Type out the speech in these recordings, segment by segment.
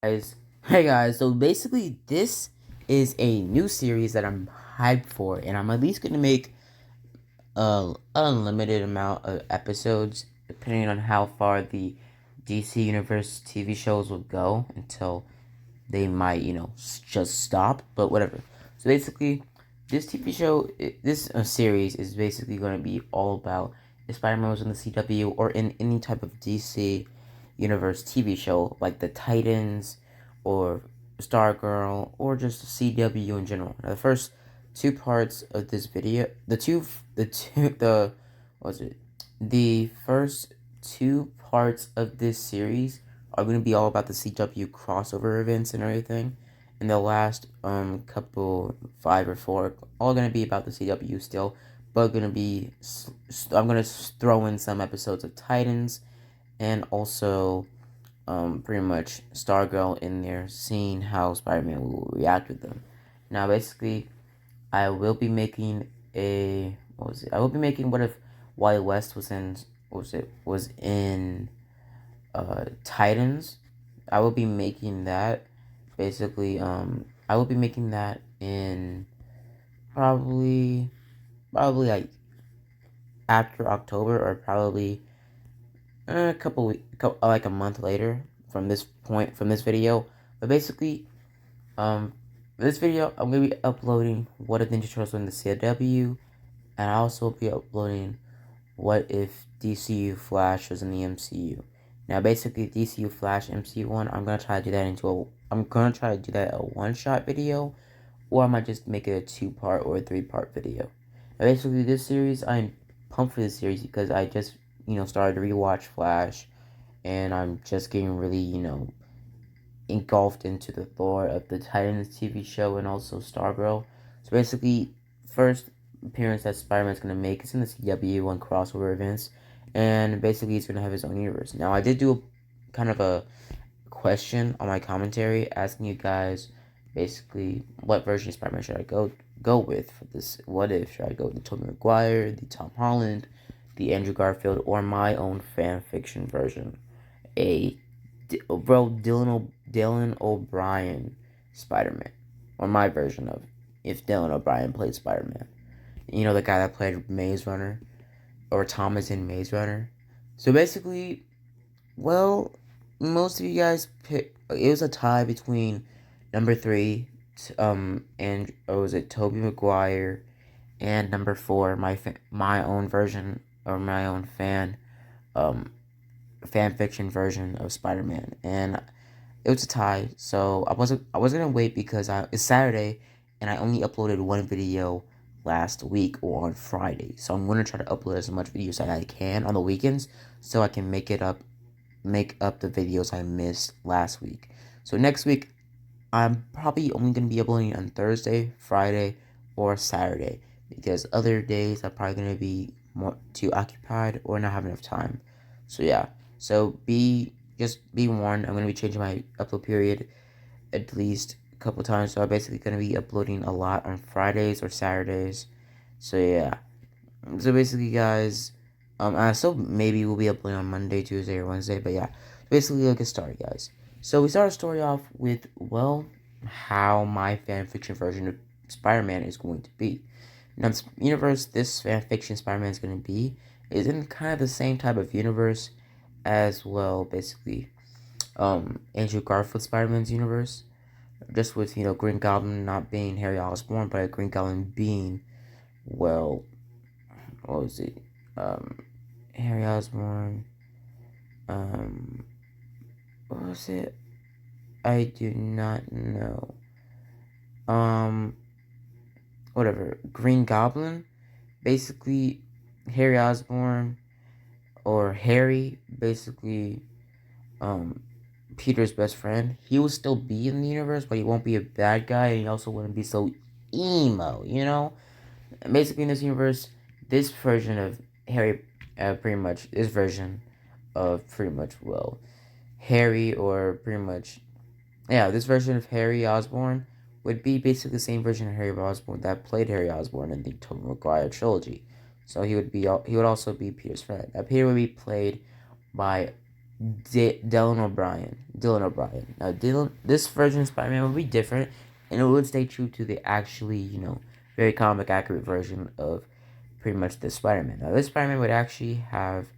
Guys, hey guys, so basically this is a new series that I'm hyped for, and I'm at least gonna make a unlimited amount of episodes depending on how far the DC Universe TV shows will go until they might, just stop, but whatever. So basically, this TV show, this series is basically going to be all about if Spider-Man was in the CW or in any type of DC Universe TV show, like the Titans or Stargirl or just the CW in general. Now, the first two parts of this video, what was it? The first two parts of this series are going to be all about the CW crossover events and everything. And the last couple, five or four, all going to be about the CW still, but going to be I'm going to throw in some episodes of Titans and also pretty much Stargirl in there, seeing how Spider-Man will react with them. Now, basically, I will be making a what was it? I will be making what if Wally West was in was in Titans. I will be making that basically. I will be making that in probably like after October or probably a like a month later from this video. But basically, um, this video I'm gonna be uploading what if Ninja Turtles were in the CW, and I also be uploading what if DCU Flash was in the MCU. Now, basically, DCU Flash MCU one, I'm gonna try to do that a one-shot video, or I might just make it a two-part or a three-part video. Now, basically, this series, I'm pumped for this series because I just, started to rewatch Flash, and I'm just getting really, engulfed into the lore of the Titans TV show and also Stargirl. So basically, first appearance that Spider-Man's gonna make is in the CW on crossover events, and basically he's gonna have his own universe. Now, I did do kind of a question on my commentary asking you guys basically what version of Spider-Man should I go with for this. What if should I go with the Tobey Maguire, the Tom Holland, the Andrew Garfield, or my own fan fiction version? A Dylan O'Brien Spider Man, or my version of if Dylan O'Brien played Spider Man. You know, the guy that played Maze Runner, or Thomas in Maze Runner. So basically, well, most of you guys pick. It was a tie between number three, and or was it Tobey Maguire, and number four, my own version or my own um fan fiction version of Spider Man, and it was a tie. So I was gonna wait because it's Saturday, and I only uploaded one video last week or on Friday. So I'm gonna try to upload as much videos as I can on the weekends, so I can make up the videos I missed last week. So next week, I'm probably only gonna be uploading on Thursday, Friday, or Saturday because other days I'm probably gonna be more too occupied or not have enough time. So yeah. So be warned. I'm gonna be changing my upload period at least a couple times. So I'm basically gonna be uploading a lot on Fridays or Saturdays. So yeah. So basically, guys, I still maybe will be uploading on Monday, Tuesday, or Wednesday. But yeah, basically, let's get started, guys. So we start our story off with how my fanfiction version of Spider-Man is going to be. Now, this universe this fanfiction Spider-Man is going to be is in kind of the same type of universe as well, basically. Andrew Garfield Spider-Man's universe, just with Green Goblin not being Harry Osborn, but Green Goblin being well, what was it? Um, Harry Osborn. Um, what was it? I do not know. Um, whatever. Green Goblin, basically Harry Osborn or Harry, basically um Peter's best friend. He will still be in the universe, but he won't be a bad guy, and he also wouldn't be so emo. And basically, in this universe, this version of Harry, pretty much this version of pretty much Harry, or pretty much this version of Harry Osborn would be basically the same version of Harry Osborn that played Harry Osborn in the Tobey Maguire trilogy. So he would also be Peter's friend. Peter would be played by Dylan O'Brien. Dylan O'Brien. Now, this version of Spider-Man would be different, and it would stay true to the actually, very comic accurate version of pretty much this Spider-Man. Now, this Spider-Man would actually have,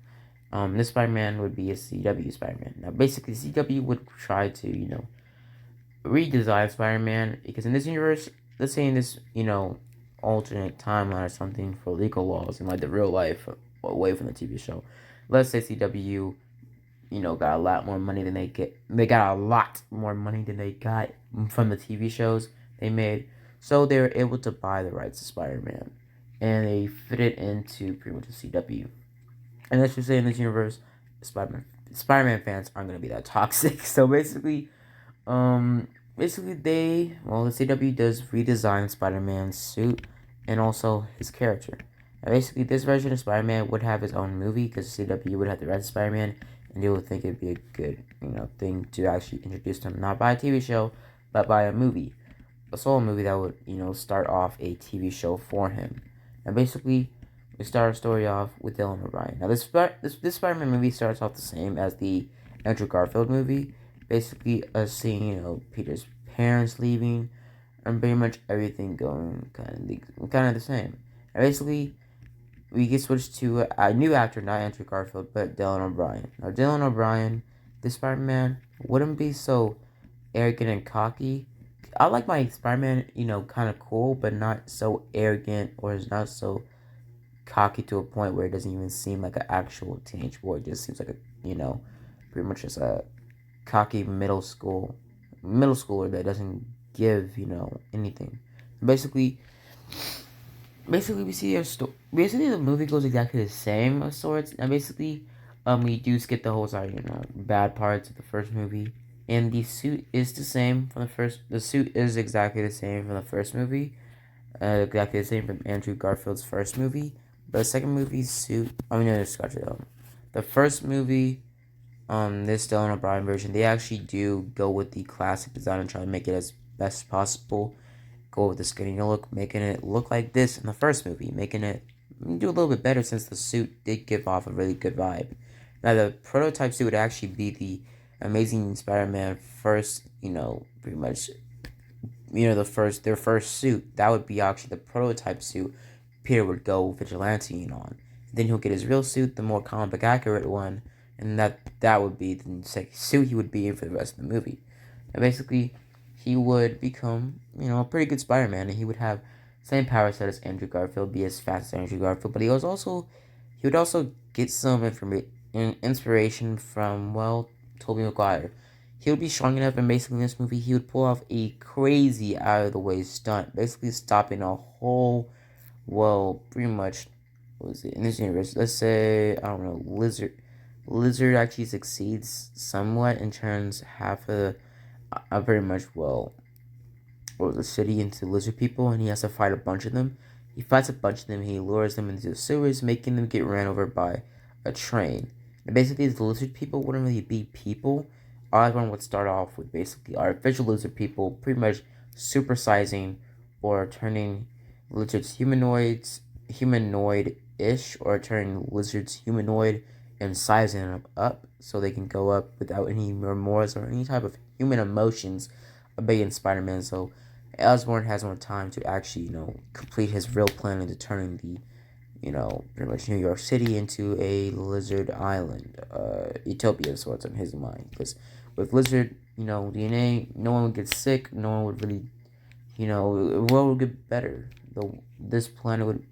this Spider-Man would be a CW Spider-Man. Now, basically, CW would try to, redesign Spider-Man because in this universe, let's say in this, alternate timeline or something for legal laws and like the real life away from the TV show. Let's say CW got a lot more money than they get. They got a lot more money than they got from the TV shows they made. So they were able to buy the rights to Spider-Man. And they fit it into pretty much the CW. And let's just say in this universe, Spider-Man fans aren't going to be that toxic. So basically the CW does redesign Spider-Man's suit and also his character. Now basically this version of Spider-Man would have his own movie because CW would have the rights to Spider-Man, and they would think it'd be a good, thing to actually introduce them, not by a TV show, but by a movie. A solo movie that would, start off a TV show for him. And basically, we start our story off with Dylan O'Brien. Now, this Spider-Man movie starts off the same as the Andrew Garfield movie. Basically, us seeing, Peter's parents leaving, and pretty much everything going kind of the same. And basically, we get switched to a new actor, not Andrew Garfield, but Dylan O'Brien. Now, Dylan O'Brien, this Spider-Man, wouldn't be so arrogant and cocky. I like my Spider-Man, kind of cool, but not so arrogant or is not so cocky to a point where it doesn't even seem like an actual teenage boy. It just seems like pretty much just a cocky middle schooler that doesn't give, anything. Basically, we see a story. Basically, the movie goes exactly the same of sorts. And basically, we do skip the whole bad parts of the first movie. And the suit is the same from the first. The suit is exactly the same from the first movie. Exactly the same from Andrew Garfield's first movie. But the second movie's suit. The first movie, this Dylan O'Brien version, they actually do go with the classic design and try to make it as best as possible. Go with the skinny look, making it look like this in the first movie, making it do a little bit better since the suit did give off a really good vibe. Now, the prototype suit would actually be the Amazing Spider-Man first, pretty much, their first suit. That would be actually the prototype suit Peter would go vigilanteing on. Then he'll get his real suit, the more comic book accurate one, and that would be the second suit he would be in for the rest of the movie. And basically, he would become, a pretty good Spider-Man, and he would have same power set as Andrew Garfield, be as fast as Andrew Garfield, but he would also get some inspiration from, Tobey Maguire. He would be strong enough, and basically in this movie, he would pull off a crazy out-of-the-way stunt, basically stopping a whole, pretty much, what was it, in this universe, let's say, I don't know, Lizard actually succeeds somewhat and turns half of pretty much, the city into lizard people, and he has to fight a bunch of them. He fights a bunch of them, he lures them into the sewers, making them get ran over by a train. And basically, the lizard people wouldn't really be people. Everyone would start off with basically artificial lizard people, pretty much supersizing or turning lizards humanoid-ish, or turning lizards humanoid and sizing them up so they can go up without any remorse or any type of human emotions obeying Spider-Man. So Osborn has more time to actually, complete his real plan into turning the, pretty much New York City into a lizard island, utopia of sorts in his mind. Because with lizard, DNA, no one would get sick, no one would really, the world would get better. This planet would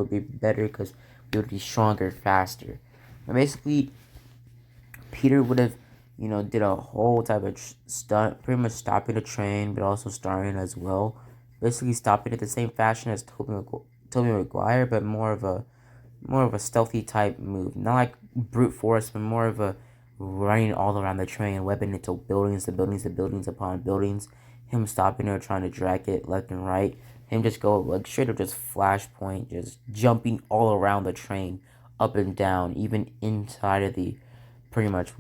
be better because we would be stronger, faster. And basically, Peter would have, did a whole type of stunt, pretty much stopping the train, but also starring as well. Basically, stopping it the same fashion as Tobey Maguire, but more of a stealthy type move, not like brute force, but more of a running all around the train, webbing it to buildings, upon buildings. Him stopping it or trying to drag it left and right. Him just go like straight up, just flashpoint, just jumping all around the train, up and down, even inside of the pretty much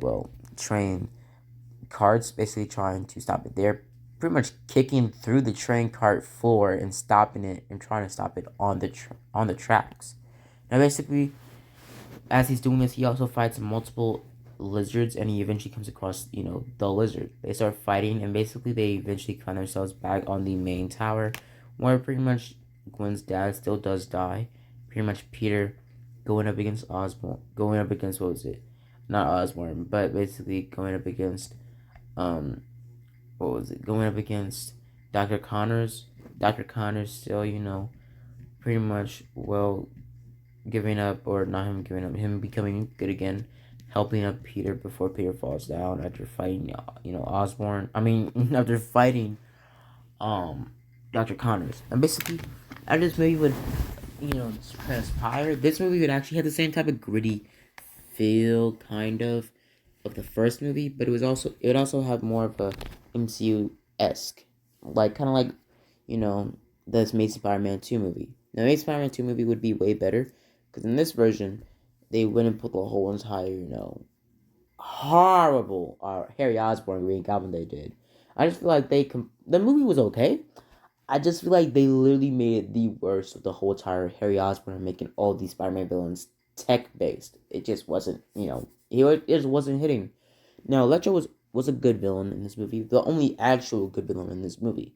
train carts, basically trying to stop it. They're pretty much kicking through the train cart floor and stopping it and trying to stop it on the tracks. Now basically, as he's doing this, he also fights multiple lizards, and he eventually comes across, the lizard. They start fighting, and basically they eventually find themselves back on the main tower, where pretty much Gwen's dad still does die. Pretty much Peter going up against Osborn, going up against, what was it? Not Osborn, but basically going up against, what was it? Going up against Dr. Connors. Dr. Connors still, pretty much, well, giving up, or not him giving up, him becoming good again, helping up Peter before Peter falls down after fighting, Osborn. I mean, after fighting, um, Dr. Connors. And basically, as this movie would, transpire, this movie would actually have the same type of gritty feel, kind of the first movie, but it would also have more of a MCU esque, like kind of like, this Amazing Spider-Man 2 movie. The Amazing Spider-Man 2 movie would be way better, because in this version, they wouldn't put the whole entire, horrible Harry Osborn Green Goblin they did. I just feel like the movie was okay. I just feel like they literally made it the worst of the whole entire Harry Osborn, making all these Spider-Man villains tech-based. It just wasn't, it just wasn't hitting. Now, Electro was a good villain in this movie. The only actual good villain in this movie.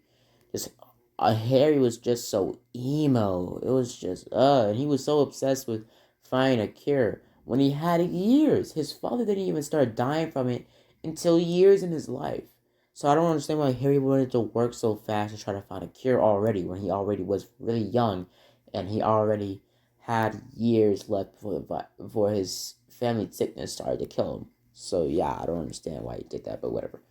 Just Harry was just so emo. It was just and he was so obsessed with finding a cure when he had it years. His father didn't even start dying from it until years in his life. So I don't understand why Harry wanted to work so fast to try to find a cure already when he already was really young, and he already had years left before his family sickness started to kill him. So yeah, I don't understand why he did that, but whatever.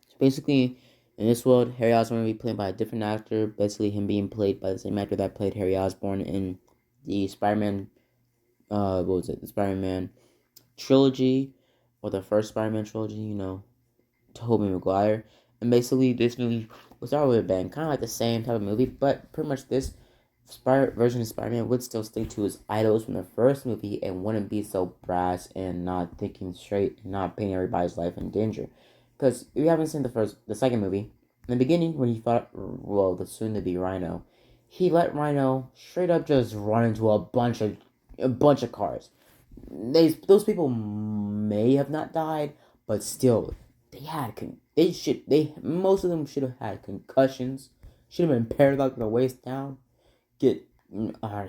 So basically, in this world, Harry Osborn will be played by a different actor. Basically, him being played by the same actor that played Harry Osborn in the Spider-Man. What was it? The Spider-Man trilogy, or the first Spider-Man trilogy. Tobey Maguire. And basically, this movie was already been kind of like the same type of movie, but pretty much this version of Spider-Man would still stick to his idols from the first movie and wouldn't be so brass and not thinking straight and not putting everybody's life in danger. Because if you haven't seen the second movie, in the beginning when he fought, well, the soon-to-be Rhino, he let Rhino straight up just run into a bunch of cars. Those people may have not died, but still, most of them should have had concussions, should have been paralyzed from the waist down, get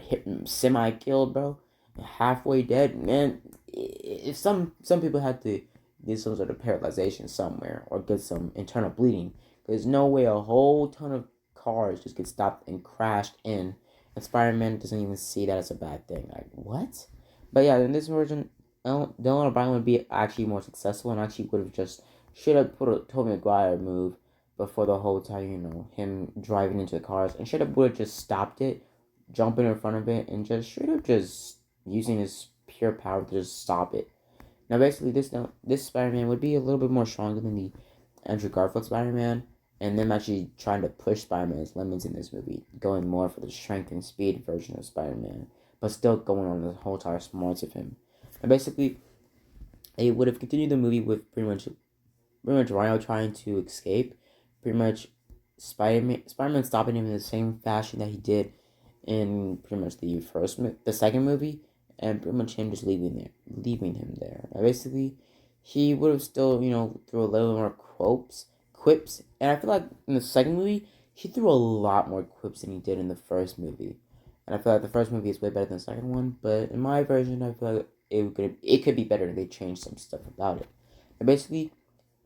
hit semi killed, bro, halfway dead, man. If some people had to get some sort of paralyzation somewhere or get some internal bleeding, there's no way a whole ton of cars just get stopped and crashed in, and Spider-Man doesn't even see that as a bad thing. Like, what? But yeah, in this version, Dylan O'Brien would be actually more successful and actually would have just should have put a Tobey Maguire move before the whole time, him driving into the cars, and should have would have just stopped it, jumping in front of it, and just should have just using his pure power to just stop it. Now, basically, this Spider-Man would be a little bit more stronger than the Andrew Garfield Spider-Man, and them actually trying to push Spider-Man's limits in this movie, going more for the strength and speed version of Spider-Man, but still going on the whole entire smarts of him. And basically, they would have continued the movie with pretty much Rhino trying to escape, pretty much Spider-Man stopping him in the same fashion that he did in pretty much the second movie, and pretty much him just leaving him there. And basically, he would have still, threw a little more quips, and I feel like in the second movie, he threw a lot more quips than he did in the first movie. And I feel like the first movie is way better than the second one, but in my version, I feel like it could be better if they changed some stuff about it. And basically,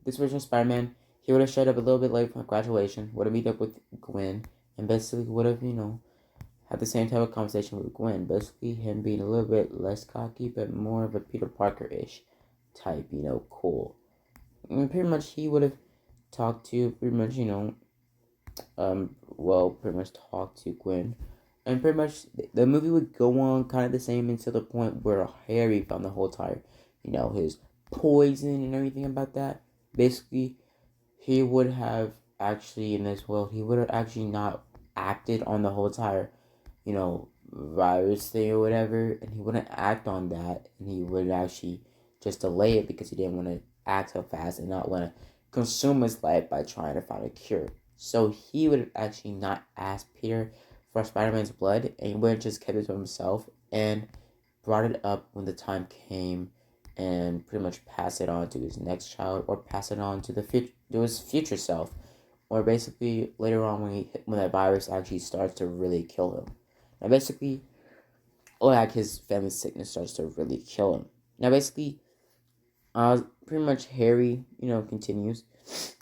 this version of Spider-Man, he would have showed up a little bit late for graduation, would have meet up with Gwen, and basically would have, had the same type of conversation with Gwen. Basically, him being a little bit less cocky, but more of a Peter Parker-ish type, cool. And pretty much he would have talked to, pretty much, pretty much talked to Gwen. And pretty much the movie would go on kind of the same until the point where Harry found the whole entire, his poison and everything about that. Basically, he would have actually, in this world, he would have actually not acted on the whole entire, virus thing or whatever, and he wouldn't act on that, and he would actually just delay it because he didn't want to act so fast and not want to consume his life by trying to find a cure. So he would have actually not asked Peter for Spider-Man's blood, and he would have just kept it to himself and brought it up when the time came and pretty much pass it on to his next child, or pass it on to his future self, or basically later on when that virus actually starts to really kill him. Now basically, or like his family sickness starts to really kill him. Now basically, pretty much Harry, continues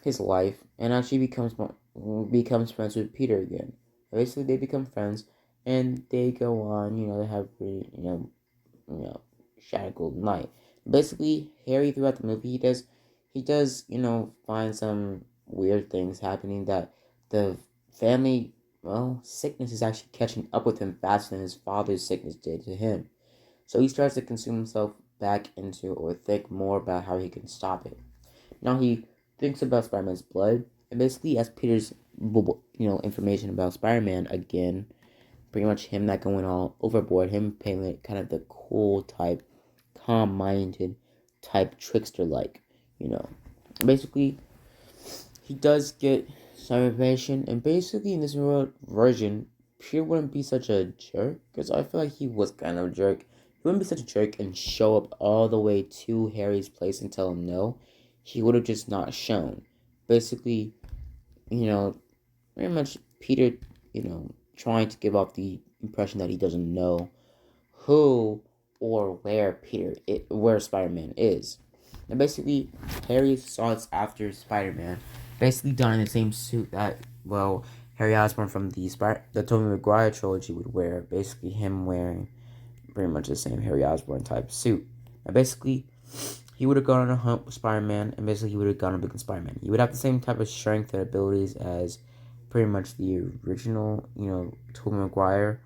his life and actually becomes friends with Peter again. Basically, they become friends, and they go on. They have pretty, shackled night. Basically, Harry throughout the movie, he does, find some weird things happening, that the family, sickness is actually catching up with him faster than his father's sickness did to him. So he starts to consume himself back into, or think more about how he can stop it. Now he thinks about Spider-Man's blood, and basically as Peter's, information about Spider-Man again, pretty much him not going all overboard, him playing like kind of the cool type, calm-minded type trickster like, you know. Basically, he does get some information, and basically in this version, Peter wouldn't be such a jerk, because I feel like he was kind of a jerk. He wouldn't be such a jerk and show up all the way to Harry's place and tell him no. He would have just not shown. Basically, you know, very much Peter, trying to give off the impression that he doesn't know who or where Spider-Man is. And basically, Harry sought after Spider-Man, basically done in the same suit that, Harry Osborn from the Tobey Maguire trilogy would wear. Basically, him wearing pretty much the same Harry Osborn type suit. And basically, he would have gone on a hunt with Spider-Man, and basically he would have gone up against Spider-Man. He would have the same type of strength and abilities as pretty much the original, Tobey Maguire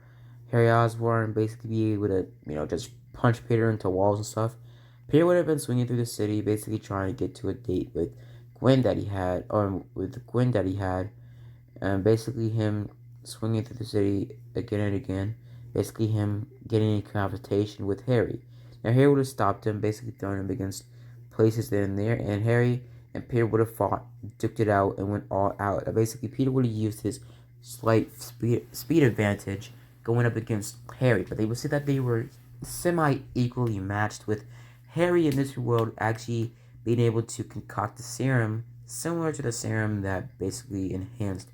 Harry Osborn. Basically be able to, just punch Peter into walls and stuff. Peter would have been swinging through the city, basically trying to get to a date with Gwen that he had, and basically him swinging through the city again and again. Basically him getting in confrontation with Harry. Now Harry would have stopped him, basically throwing him against places there and there, and Harry and Peter would have fought, duked it out, and went all out. Basically, Peter would have used his slight speed advantage going up against Harry, but they would say that they were semi-equally matched, with Harry in this world actually being able to concoct a serum similar to the serum that basically enhanced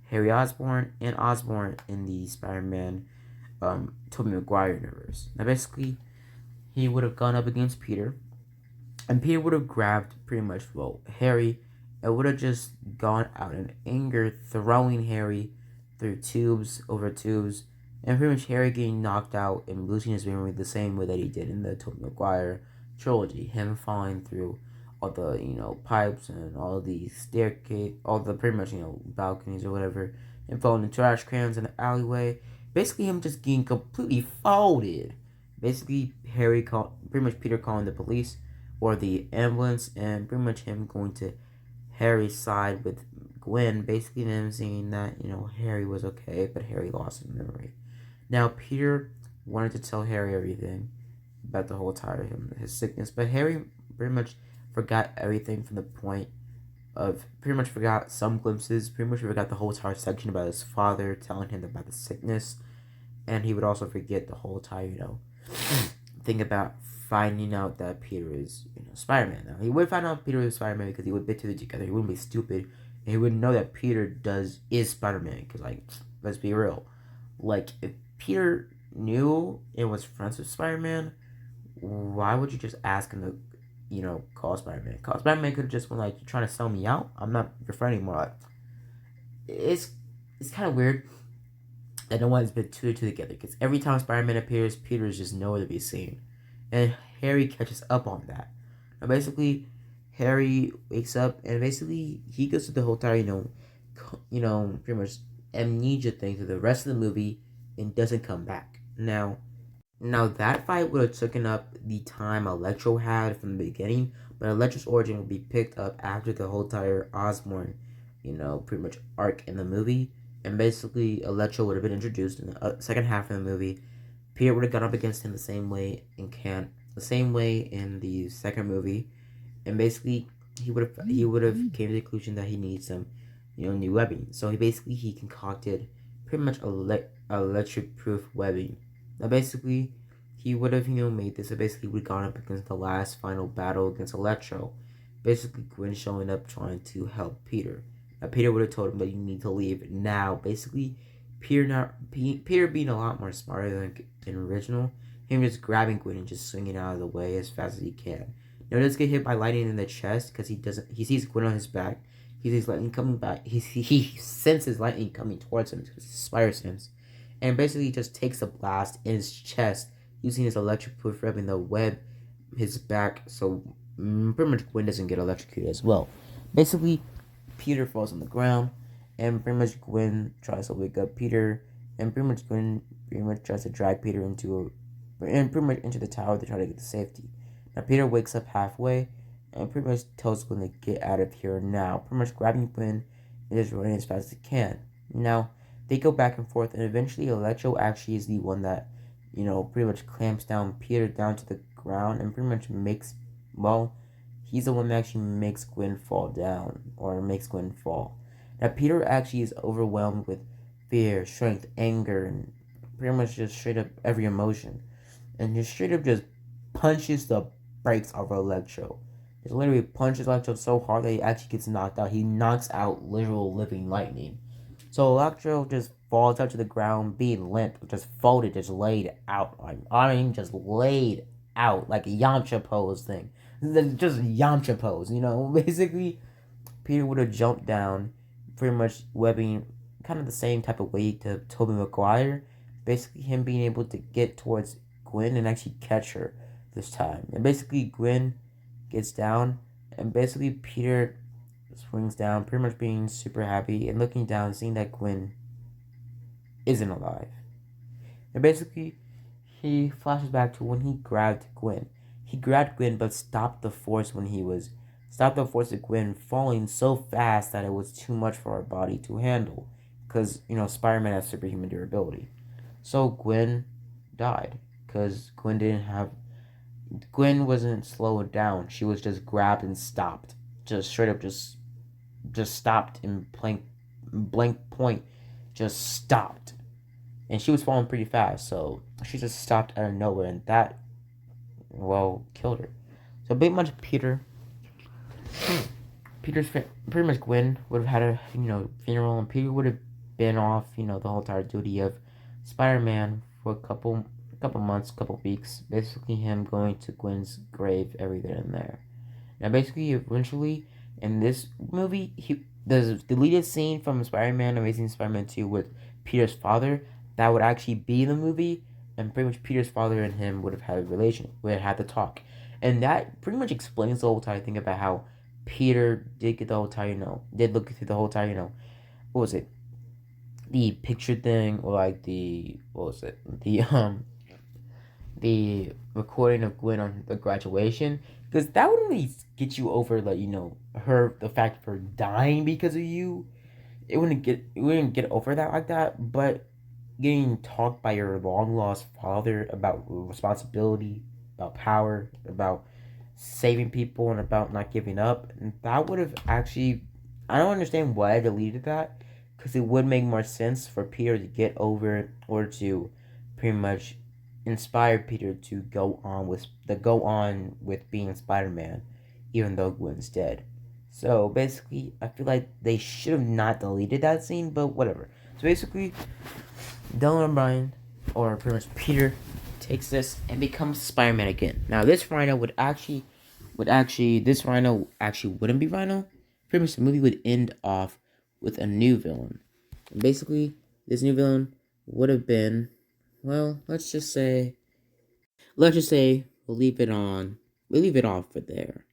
Harry Osborn and Osborn in the Spider-Man Tobey Maguire universe. Now, basically, he would have gone up against Peter, and Peter would have grabbed pretty much, Harry, and would have just gone out in anger, throwing Harry through tubes, over tubes, and pretty much Harry getting knocked out and losing his memory the same way that he did in the Tobey Maguire trilogy. Him falling through all the, pipes and all the staircase, all the pretty much, balconies or whatever, and falling in trash cans in the alleyway. Basically, him just getting completely folded. Basically, pretty much Peter calling the police or the ambulance, and pretty much him going to Harry's side with Gwen, basically them saying that, Harry was okay, but Harry lost his memory. Now, Peter wanted to tell Harry everything about the whole entire his sickness, but Harry pretty much forgot everything from the point of, pretty much forgot some glimpses, pretty much forgot the whole entire section about his father telling him about the sickness, and he would also forget the whole entire, thing about finding out that Peter is, Spider-Man. Now, he would find out Peter is Spider-Man because he would put two together. He wouldn't be stupid, and he would know that Peter is Spider-Man. Because, let's be real. If Peter knew and was friends with Spider-Man, why would you just ask him to, call Spider-Man? Call Spider-Man could have just been like, "You're trying to sell me out? I'm not your friend anymore." It's kind of weird that no one's been two together, because every time Spider-Man appears, Peter is just nowhere to be seen, and Harry catches up on that. Now, basically, Harry wakes up, and basically he goes through the whole entire, pretty much amnesia thing through the rest of the movie, and doesn't come back. Now that fight would have taken up the time Electro had from the beginning, but Electro's origin will be picked up after the whole entire Osborn, pretty much arc in the movie. And basically, Electro would have been introduced in the second half of the movie. Peter would have gone up against him the same way in the second movie, and basically he would have came to the conclusion that he needs some, new webbing. So he concocted pretty much electric proof webbing. Now, basically, he would have, made this. So basically, we gone up against the last final battle against Electro. Basically, Gwen showing up trying to help Peter. Now, Peter would have told him that you need to leave now. Basically, Peter being a lot more smarter than in original. Him just grabbing Gwen and just swinging out of the way as fast as he can. Now, he does get hit by lightning in the chest because he sees Gwen on his back. He sees lightning coming back. He senses lightning coming towards him because it's spider sense. And basically just takes a blast in his chest using his electric proof rubbing the web his back so pretty much Gwen doesn't get electrocuted as well. Basically, Peter falls on the ground and pretty much Gwen tries to wake up Peter and pretty much Gwen tries to drag Peter into the tower to try to get to safety. Now Peter wakes up halfway and pretty much tells Gwen to get out of here now, pretty much grabbing Gwen and just running as fast as he can. Now, they go back and forth, and eventually Electro actually is the one that, pretty much clamps down Peter down to the ground and pretty much he's the one that actually makes Gwen fall down, or makes Gwen fall. Now, Peter actually is overwhelmed with fear, strength, anger, and pretty much just straight up every emotion. And just straight up just punches the brakes off of Electro. He literally punches Electro so hard that he actually gets knocked out. He knocks out literal living lightning. So Electro just falls out to the ground, being limp, just folded, just laid out. Just laid out like a Yamcha pose thing. Just Yamcha pose, Basically, Peter would have jumped down, pretty much webbing kind of the same type of way to Tobey Maguire. Basically, him being able to get towards Gwen and actually catch her this time. And basically, Gwen gets down, and basically Peter swings down, pretty much being super happy and looking down, seeing that Gwen isn't alive. And basically, he flashes back to when he grabbed Gwen. He grabbed Gwen, but stopped the force of Gwen falling so fast that it was too much for our body to handle. Because, Spider-Man has superhuman durability. So Gwen died. Because Gwen wasn't slowed down. She was just grabbed and stopped. Just straight up just stopped in blank point. Just stopped. And she was falling pretty fast. So she just stopped out of nowhere. And that, killed her. So pretty much pretty much Gwen would have had a, funeral. And Peter would have been off, the whole entire duty of Spider-Man for a couple months, couple weeks. Basically him going to Gwen's grave every then and there. Now basically, eventually, in this movie, there's a deleted scene from Spider-Man Amazing Spider-Man 2 with Peter's father that would actually be in the movie, and pretty much Peter's father and him would have had a relation, would have had to talk. And that pretty much explains the whole entire thing about how Peter did get the whole entire, did look through the whole entire, what was it? The picture thing, or like the recording of Gwen on the graduation, because that would really get you over, like, the fact of her dying because of you. It wouldn't get over that like that, but getting talked by your long lost father about responsibility, about power, about saving people, and about not giving up, and that would have actually, I don't understand why I deleted that, because it would make more sense for Peter to get over it, or to pretty much inspire Peter to go on with being Spider-Man, even though Gwen's dead. So basically, I feel like they should have not deleted that scene, but whatever. So basically, Dylan O'Brien, or pretty much Peter, takes this and becomes Spider-Man again. Now this Rhino this Rhino actually wouldn't be Rhino. Pretty much the movie would end off with a new villain. And basically, this new villain would have been, let's just say we'll leave it off for there.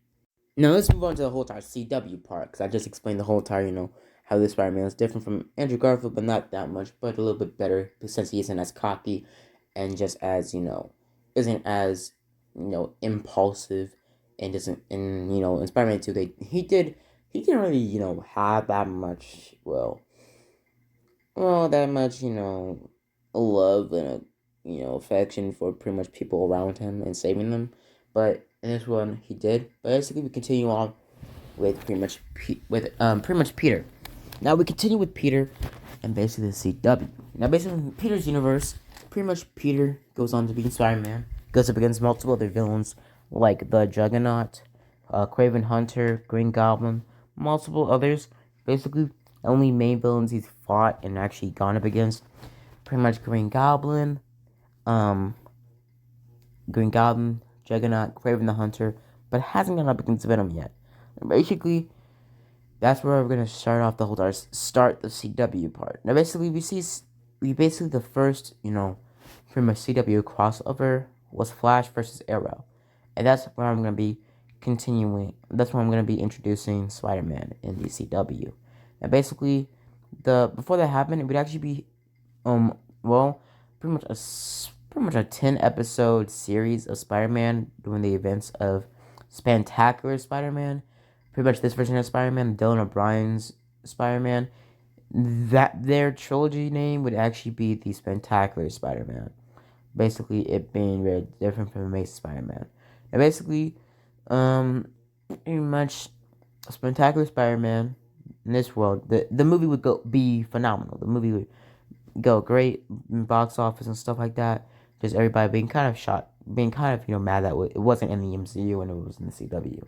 Now let's move on to the whole entire CW part, because I just explained the whole entire, how this Spider-Man is different from Andrew Garfield, but not that much, but a little bit better, since he isn't as cocky, and just as, isn't as, impulsive, and doesn't, and, in Spider-Man 2, he didn't really, have that much, that much, love and, affection for pretty much people around him and saving them. But in this one, he did. But basically, we continue on with pretty much Peter. Now we continue with Peter and basically the CW. Now basically, in Peter's universe, pretty much Peter goes on to be Spider-Man. Goes up against multiple other villains like the Juggernaut, Craven Hunter, Green Goblin, multiple others. Basically, the only main villains he's fought and actually gone up against, pretty much um, Green Goblin, Juggernaut, Craven the Hunter, but hasn't gone up against Venom yet. And basically, that's where we're gonna start off the whole start the CW part. Now, basically, we basically the first pretty much CW crossover was Flash versus Arrow, and that's where I'm gonna be continuing. That's where I'm gonna be introducing Spider-Man in the CW. And basically, the before that happened, it would actually be well, pretty much a 10 episode series of Spider-Man during the events of Spantacular Spider-Man. Pretty much this version of Spider-Man, Dylan O'Brien's Spider-Man. That their trilogy name would actually be the Spantacular Spider-Man. Basically, it being very different from Amazing Spider-Man. And basically, pretty much Spectacular Spider-Man in this world, the movie would be phenomenal. The movie would go great in box office and stuff like that. Just everybody being kind of mad that it wasn't in the MCU and it was in the CW.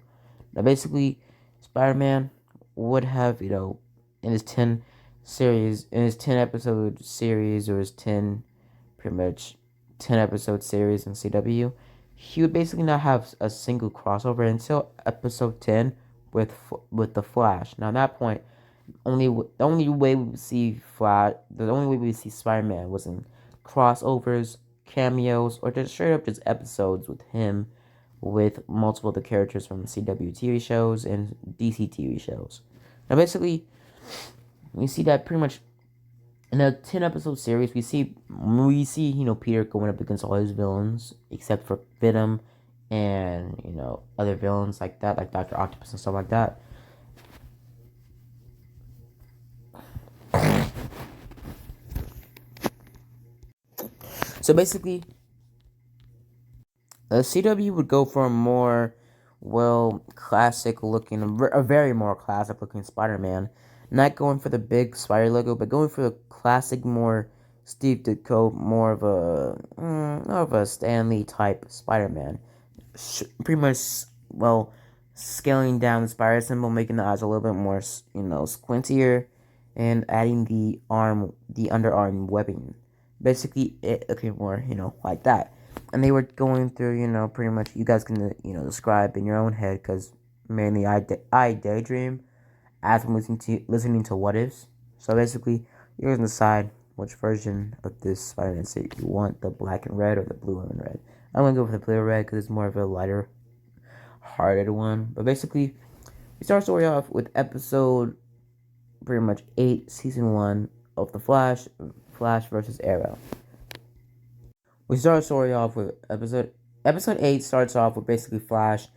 Now, basically, Spider-Man would have in his 10 episode series or his pretty much 10 episode series in CW, he would basically not have a single crossover until episode 10 with the Flash. Now, at that point, the only way we would see Spider-Man was in crossovers, cameos, or just straight up just episodes with him with multiple of the characters from CW TV shows and DC TV shows. Now, basically, we see that pretty much in a 10 episode series, we see Peter going up against all his villains except for Venom and other villains like that, like Dr. Octopus and stuff like that. So basically, the CW would go for a more classic looking, a very more classic looking Spider-Man. Not going for the big spider logo, but going for the classic, more Steve Ditko, more of a Stan Lee type Spider-Man. Pretty much, scaling down the spider symbol, making the eyes a little bit more, squintier, and adding the underarm webbing. Basically, it looking more, like that. And they were going through, pretty much, you guys can, describe in your own head, because mainly I daydream as I'm listening to what ifs. So basically, you're gonna decide which version of this Spider-Man suit you want, the black and red or the blue and red. I'm gonna go for the blue and red because it's more of a lighter hearted one. But basically, we start the story off with episode pretty much 8, season 1 of the Flash versus Arrow. We start the story off with episode 8 starts off with basically Flash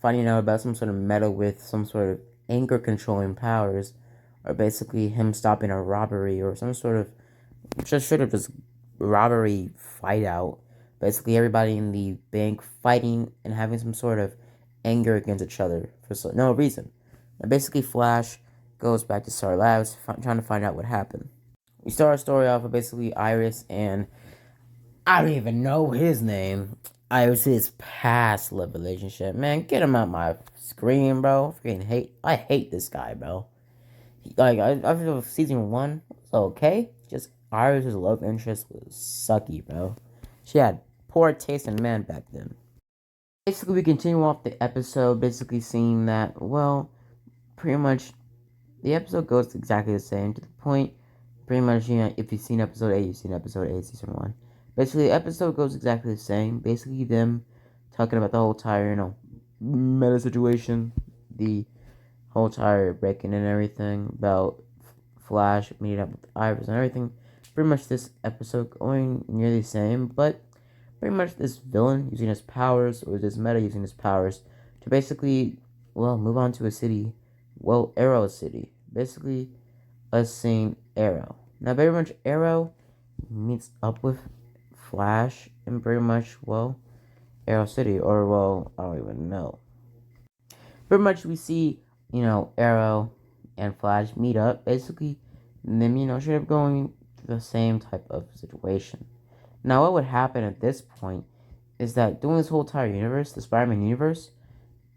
finding out about some sort of meta with some sort of anger controlling powers, or basically him stopping a robbery or some sort of just robbery fight out. Basically, everybody in the bank fighting and having some sort of anger against each other for no reason. And basically, Flash goes back to Star Labs trying to find out what happened. We start our story off with basically Iris and I don't even know his name. Iris's past love relationship. Man, get him out my screen, bro. I hate this guy, bro. I feel season 1 was okay. Just Iris's love interest was sucky, bro. She had poor taste in men back then. Basically, we continue off the episode, basically seeing that, pretty much the episode goes exactly the same to the point. Pretty much, if you've seen episode 8, you've seen episode 8, season 1. Basically, the episode goes exactly the same. Basically, them talking about the whole entire, meta situation, the whole entire breaking and everything about Flash meeting up with Iris and everything. Pretty much this episode going nearly the same, but pretty much this villain using his powers, or this meta using his powers, to basically, move on to a city, Arrow City. Basically, us seeing Arrow. Now, very much Arrow meets up with Flash in pretty much, Arrow City, or, I don't even know. Pretty much we see, Arrow and Flash meet up, basically, and then, straight up going through the same type of situation. Now, what would happen at this point is that during this whole entire universe, the Spider-Man universe,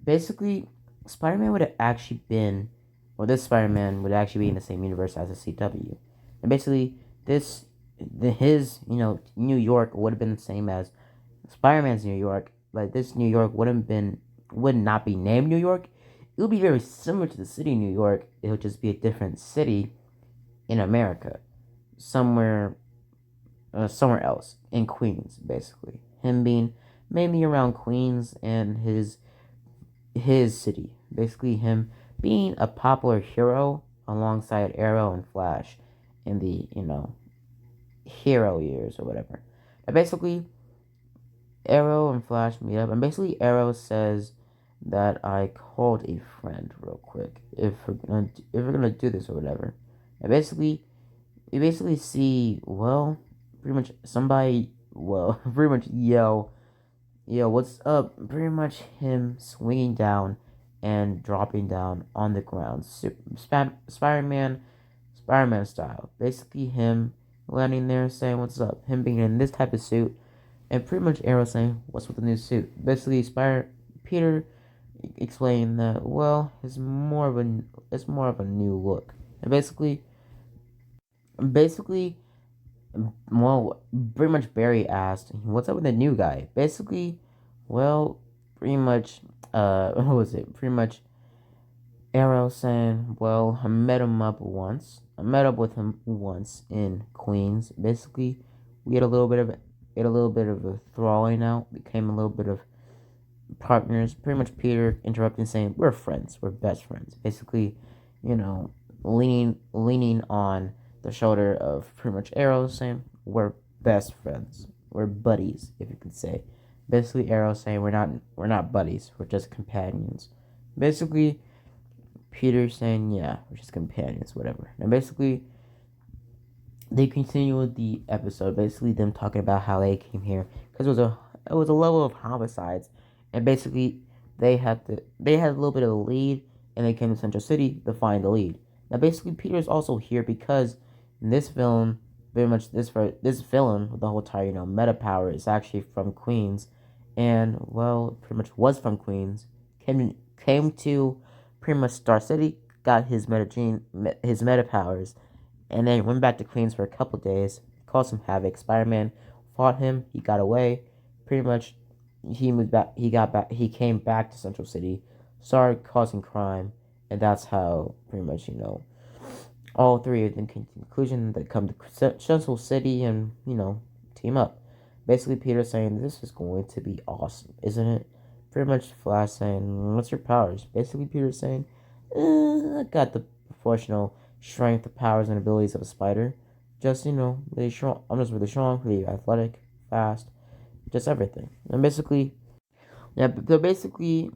basically, Spider-Man would have actually been, or this Spider-Man would actually be in the same universe as the CW, and basically this, his New York would have been the same as Spider-Man's New York, but this New York would not be named New York. It would be very similar to the city of New York. It would just be a different city in America, somewhere somewhere else in Queens, basically. Him being mainly around Queens and his city. Basically, him being a popular hero alongside Arrow and Flash in the hero years or whatever. And basically, Arrow and Flash meet up, and basically Arrow says that I called a friend real quick if we're gonna do this or whatever. And basically, we basically see pretty much somebody pretty much yell, "Yo, what's up?" Pretty much him swinging down and dropping down on the ground, Spider-Man style. Basically, him landing there saying, "What's up?" Him being in this type of suit, and pretty much Arrow saying, "What's with the new suit?" Basically, Peter explained that it's more of a new look, and basically pretty much Barry asked, "What's up with the new guy?" Basically, well, pretty much, what was it? Pretty much Arrow saying, "Well, I met up with him once in Queens. Basically, we had a little bit of a thralling out, became a little bit of partners." Pretty much Peter interrupting, saying, "We're friends. We're best friends." Basically, you know, leaning on the shoulder of pretty much Arrow, saying, "We're best friends. We're buddies, if you could say." Basically, Arrow saying, "We're not buddies. We're just companions." Basically, Peter saying, "Yeah, we're just companions, whatever." And basically, they continue with the episode. Basically, them talking about how they came here because it was a level of homicides, and basically they had a little bit of a lead, and they came to Central City to find the lead. Now, basically, Peter's also here because in this film, very much this villain with the whole entire meta power is actually from Queens, and pretty much was from Queens, came to pretty much Star City, got his meta powers, and then went back to Queens for a couple days, caused some havoc. Spider-Man fought him. He got away. Pretty much, he moved back. He got back. He came back to Central City, started causing crime, and that's how pretty much all three of them came to the conclusion that come to Central City and team up. Basically, Peter saying this is going to be awesome, isn't it? Pretty much Flash saying, "What's your powers?" Basically, Peter saying, "I got the proportional strength, the powers, and abilities of a spider. Just really strong. I'm just really strong, really athletic, fast, just everything." And basically, yeah. So basically,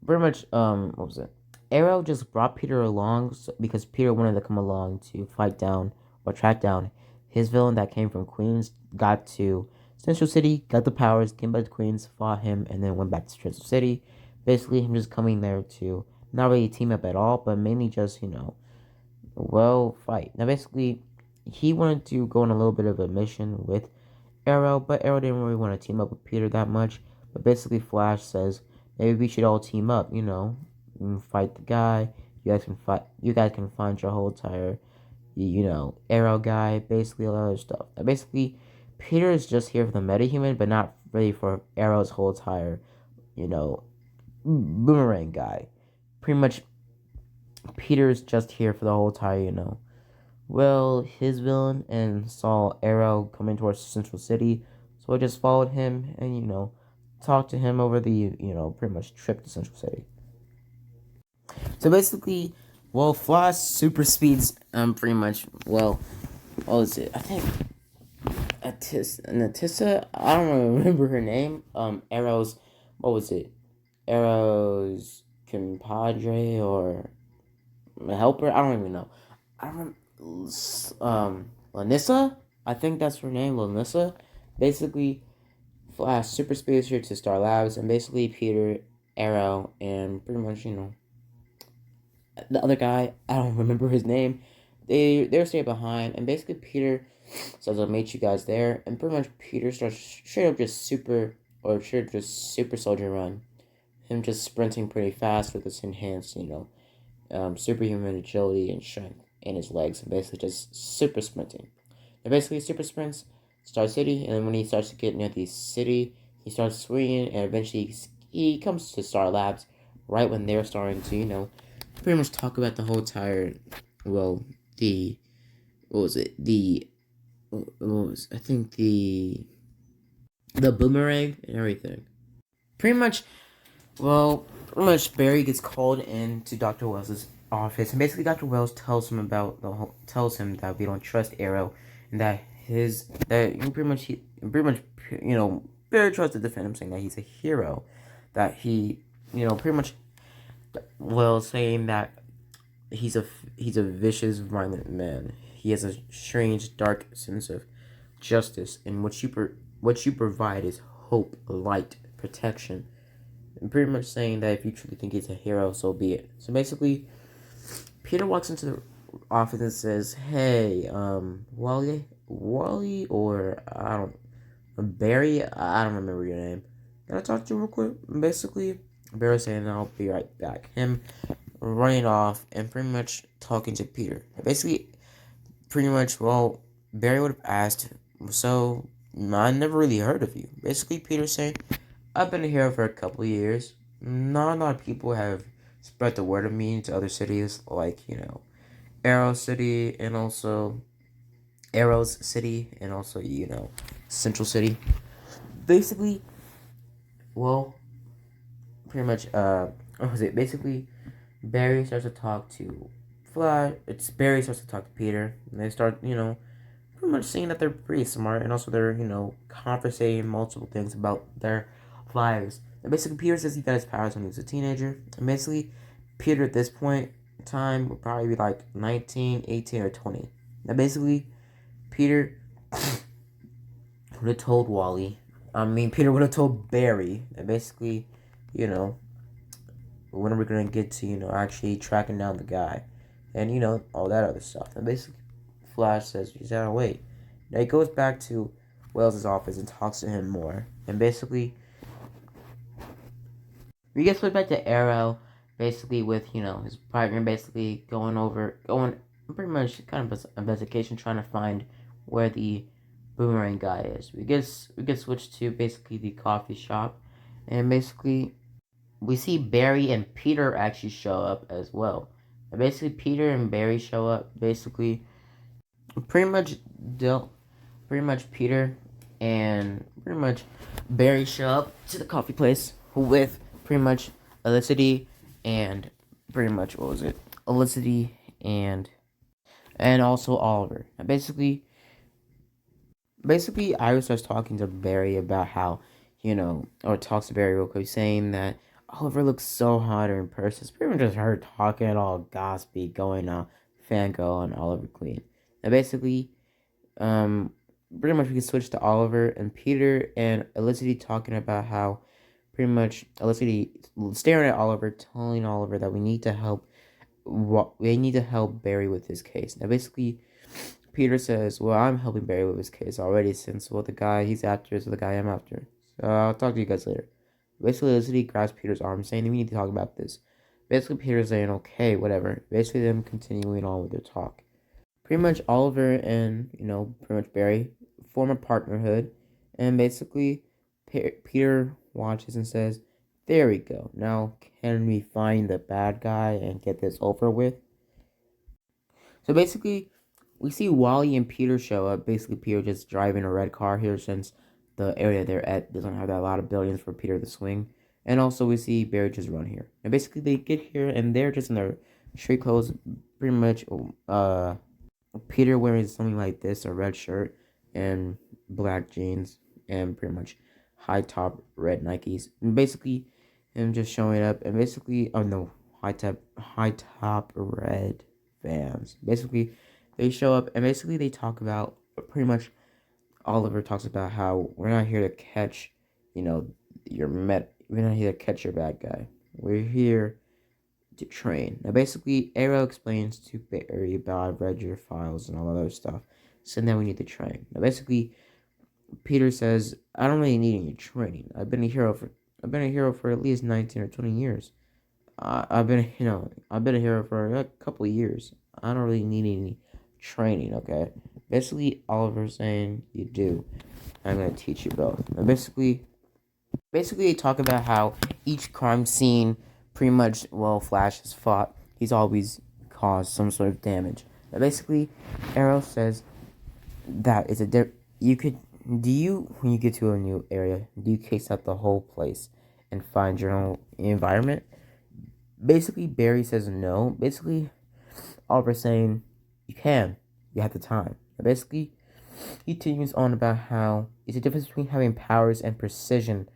pretty much, what was it? Arrow just brought Peter along because Peter wanted to come along to fight down or track down his villain that came from Queens. Got to Central City, got the powers, came back to Queens, fought him, and then went back to Central City. Basically, him just coming there to not really team up at all, but mainly just fight. Now, basically, he wanted to go on a little bit of a mission with Arrow, but Arrow didn't really want to team up with Peter that much. But basically, Flash says maybe we should all team up. And fight the guy. You guys can fight. You guys can find your whole entire, Arrow guy. Basically, a lot of other stuff. Now, basically, Peter is just here for the metahuman, but not really for Arrow's whole entire, boomerang guy. Pretty much, Peter's just here for the whole entire, his villain, and saw Arrow coming towards Central City, so I just followed him and talked to him over the pretty much trip to Central City. So basically, Flash super speeds pretty much what was it? I think Natissa. I don't remember her name. Arrow's what was it? Arrow's compadre or helper. I don't even know. I don't Lanissa. I think that's her name, Lanissa. Basically, Flash super speeds here to Star Labs, and basically Peter, Arrow, and pretty much the other guy. I don't remember his name. They're staying behind, and basically Peter Says I'll meet you guys there, and pretty much Peter starts straight up just super soldier run. Him just sprinting pretty fast with his enhanced, superhuman agility and strength in his legs, and basically just super sprinting. And basically, super sprints Star City, and then when he starts to get near the city, he starts swinging, and eventually he comes to Star Labs right when they're starting to, pretty much talk about the whole entire, well, the, what was it, the, what was, I think the boomerang and everything. Pretty much, well, pretty much Barry gets called in to Dr. Wells's office, and basically Dr. Wells tells him that we don't trust Arrow, and that Barry tries to defend him, saying that he's a hero, that he, pretty much, well, saying that he's a vicious, violent man. He has a strange, dark sense of justice, and what you provide is hope, light, protection. And pretty much saying that if you truly think he's a hero, so be it. So basically, Peter walks into the office and says, "Hey, Wally, or I don't, Barry, I don't remember your name. Can I talk to you real quick?" And basically, Barry saying, "I'll be right back." Him running off and pretty much talking to Peter. Basically, pretty much, well, Barry would have asked, "So, I never really heard of you." Basically, Peter saying, "I've been here for a couple of years. Not a lot of people have spread the word of me to other cities, like, Arrow City, and also Arrows City, and also, Central City." Basically, well, pretty much, what was it? Basically, Barry starts to talk to Barry starts to talk to Peter, and they start, pretty much saying that they're pretty smart, and also they're, conversating multiple things about their lives. And basically, Peter says he got his powers when he was a teenager, and basically, Peter at this point in time would probably be like 19, 18, or 20. Now, basically, Peter would have told Peter would have told Barry, and basically, you know, when are we gonna get to, actually tracking down the guy, and all that other stuff. And basically, Flash says he's gotta wait. Now he goes back to Wells's office and talks to him more, and basically, we get switched back to Arrow, basically with his partner, basically going pretty much kind of an investigation, trying to find where the boomerang guy is. We get switched to basically the coffee shop, and basically we see Barry and Peter actually show up as well. And basically, Peter and Barry show up. Basically, pretty much, Peter and pretty much Barry show up to the coffee place with pretty much Elicity and pretty much what was it? Elicity and also Oliver. And basically, Iris starts talking to Barry about how, or talks to Barry real quick, saying that Oliver looks so hot in person. It's pretty much just her talking all gossipy, going on fangirl on Oliver Queen. And basically, pretty much we can switch to Oliver and Peter and Elicity talking about how pretty much Elicity staring at Oliver, telling Oliver that we need to help Barry with his case. Now basically, Peter says, "Well, I'm helping Barry with his case already, since the guy he's after is the guy I'm after. So I'll talk to you guys later." Basically, Felicity grabs Peter's arm, saying we need to talk about this. Basically, Peter's saying, "Okay, whatever." Basically, them continuing on with their talk. Pretty much Oliver and, pretty much Barry form a partnerhood, and basically, Peter watches and says, "There we go. Now, can we find the bad guy and get this over with?" So basically, we see Wally and Peter show up. Basically, Peter just driving a red car here, since the area they're at doesn't have that lot of buildings for Peter to swing. And also, we see Barry just run here. And basically, they get here and they're just in their street clothes, pretty much. Peter wearing something like this, a red shirt and black jeans, and pretty much high top red Nikes. And basically, him just showing up, and basically, oh no, high top red Vans. Basically, they show up, and basically they talk about pretty much. Oliver talks about how we're not here to catch, we're not here to catch your bad guy. We're here to train. Now, basically, Arrow explains to Barry about I've read your files and all that other stuff, So now we need to train. Now basically, Peter says, I don't really need any training. I've been a hero for at least 19 or 20 years. I've been a hero for a couple of years. I don't really need any training, okay? Basically, Oliver's saying you do. I'm gonna teach you both. And basically, they talk about how each crime scene, pretty much, well, Flash has fought. He's always caused some sort of damage. But basically, Arrow says that is you could do you when you get to a new area, do you case out the whole place and find your own environment? Basically, Barry says no. Basically, Oliver saying you can. You have the time. Basically, he continues on about how it's a difference between having powers and precision.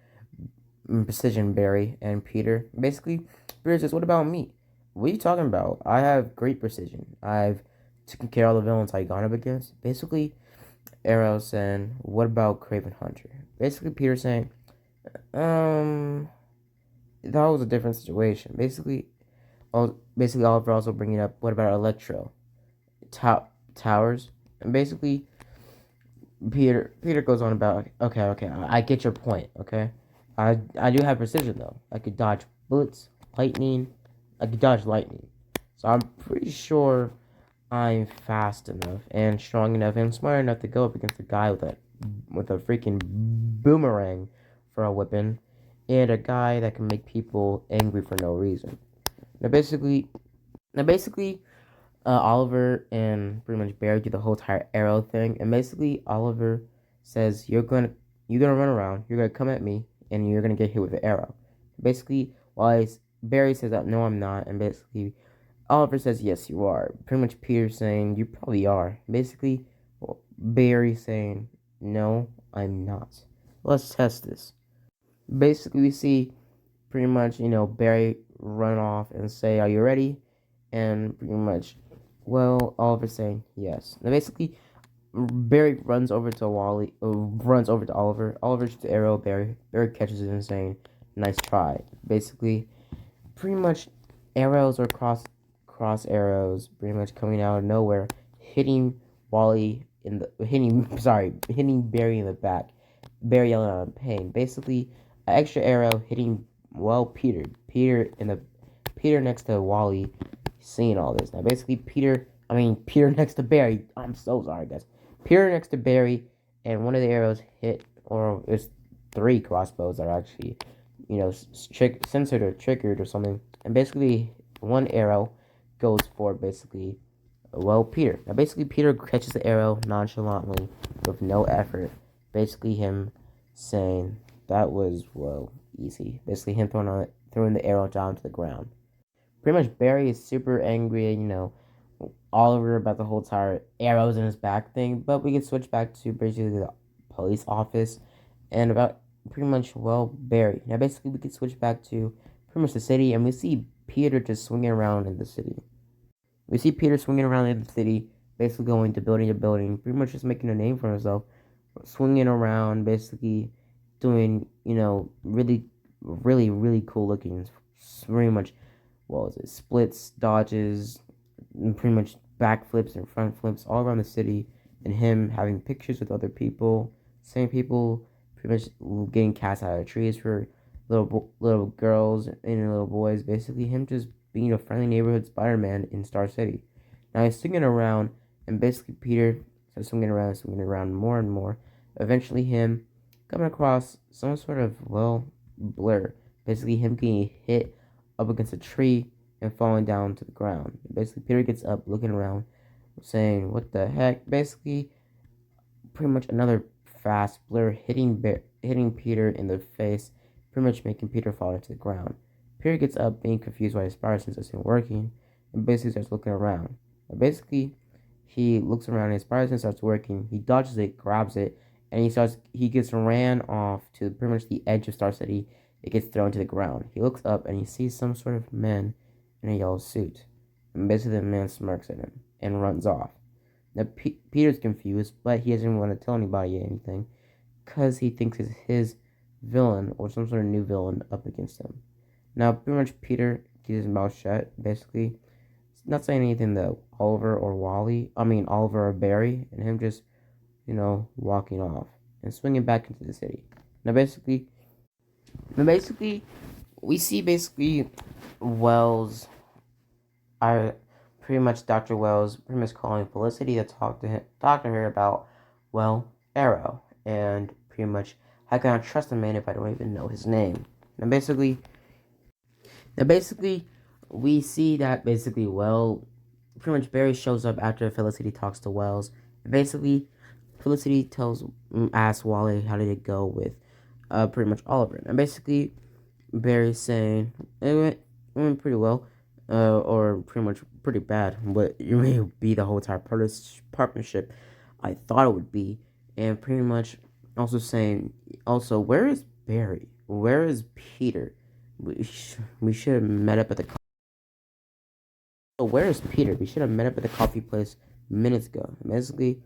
Precision, Barry and Peter. Basically, Barry says, "What about me? What are you talking about? I have great precision. I've taken care of all the villains I gone up against." Basically, Arrow saying, "What about Craven Hunter?" Basically, Peter saying, that was a different situation. Basically, Oliver also bringing up, what about Electro, towers, and basically, Peter goes on about, okay, I get your point. Okay, I do have precision though. I could dodge bullets, lightning. I could dodge lightning, so I'm pretty sure I'm fast enough and strong enough and smart enough to go up against a guy with a freaking boomerang for a weapon, and a guy that can make people angry for no reason. Now basically, Oliver and pretty much Barry do the whole entire Arrow thing, and basically Oliver says you're gonna run around, you're gonna come at me, and you're gonna get hit with the arrow. Basically, Barry says that no, I'm not, and basically Oliver says yes, you are. Pretty much Peter saying you probably are. Basically, Barry saying no, I'm not. Let's test this. Basically, we see pretty much, Barry run off and say, "Are you ready?" And pretty much, well, Oliver saying yes. Now, basically, Barry runs over to Oliver. Oliver shoots the arrow. Barry catches it and saying, "Nice try." Basically, pretty much, arrows or cross arrows, pretty much coming out of nowhere, hitting Wally hitting Barry in the back. Barry yelling out in pain. Basically, an extra arrow hitting Peter next to Wally, seeing all this. Now, basically, Peter next to Barry. I'm so sorry, guys. Peter next to Barry, and one of the arrows hit, or it's 3 crossbows are actually, censored or triggered or something. And basically, one arrow goes for basically, well, Peter. Now, basically, Peter catches the arrow nonchalantly with no effort. Basically, him saying that was, well, easy. Basically, him throwing the arrow down to the ground. Pretty much, Barry is super angry, Oliver about the whole entire arrows in his back thing. But we can switch back to basically the police office and about pretty much, well, Barry. Now, basically, we can switch back to pretty much the city, and we see Peter just swinging around in the city. We see Peter swinging around in the city, basically going to building, pretty much just making a name for himself, swinging around, basically doing, really, really, really cool looking, very much, splits, dodges, and pretty much backflips and front flips all around the city, and him having pictures with other people, same people, pretty much getting cats out of trees for little girls and little boys. Basically, him just being a friendly neighborhood Spider-Man in Star City. Now he's swinging around, and basically Peter starts swinging around more and more. Eventually, him coming across some sort of, blur. Basically, him getting hit up against a tree and falling down to the ground. Basically, Peter gets up, looking around, saying, "What the heck?" Basically, pretty much another fast blur hitting Peter in the face, pretty much making Peter fall to the ground. Peter gets up, being confused why his spider sense isn't working, and basically starts looking around. Basically, he looks around, and his spider sense starts working. He dodges it, grabs it, and he gets ran off to pretty much the edge of Star City. It gets thrown to the ground. He looks up, and he sees some sort of man in a yellow suit. And basically, the man smirks at him and runs off. Now, Peter's confused, but he doesn't want to tell anybody anything, because he thinks it's his villain or some sort of new villain up against him. Now, pretty much Peter keeps his mouth shut, basically. not saying anything to Oliver or Oliver or Barry, and him just, walking off and swinging back into the city. Now, basically, we see Wells, I pretty much Dr. Wells, pretty much calling Felicity to talk to her about, Arrow, and pretty much how can I trust a man if I don't even know his name? Now, basically, we see that pretty much Barry shows up after Felicity talks to Wells. Basically, Felicity asks Wally how did it go with pretty much Oliver. And basically, Barry's saying it went pretty well, or pretty much pretty bad, but it may be the whole entire partnership I thought it would be. And pretty much also, where is Barry? Where is Peter? We should have met up at the. Where is Peter? We should have met up at the coffee place minutes ago. Basically,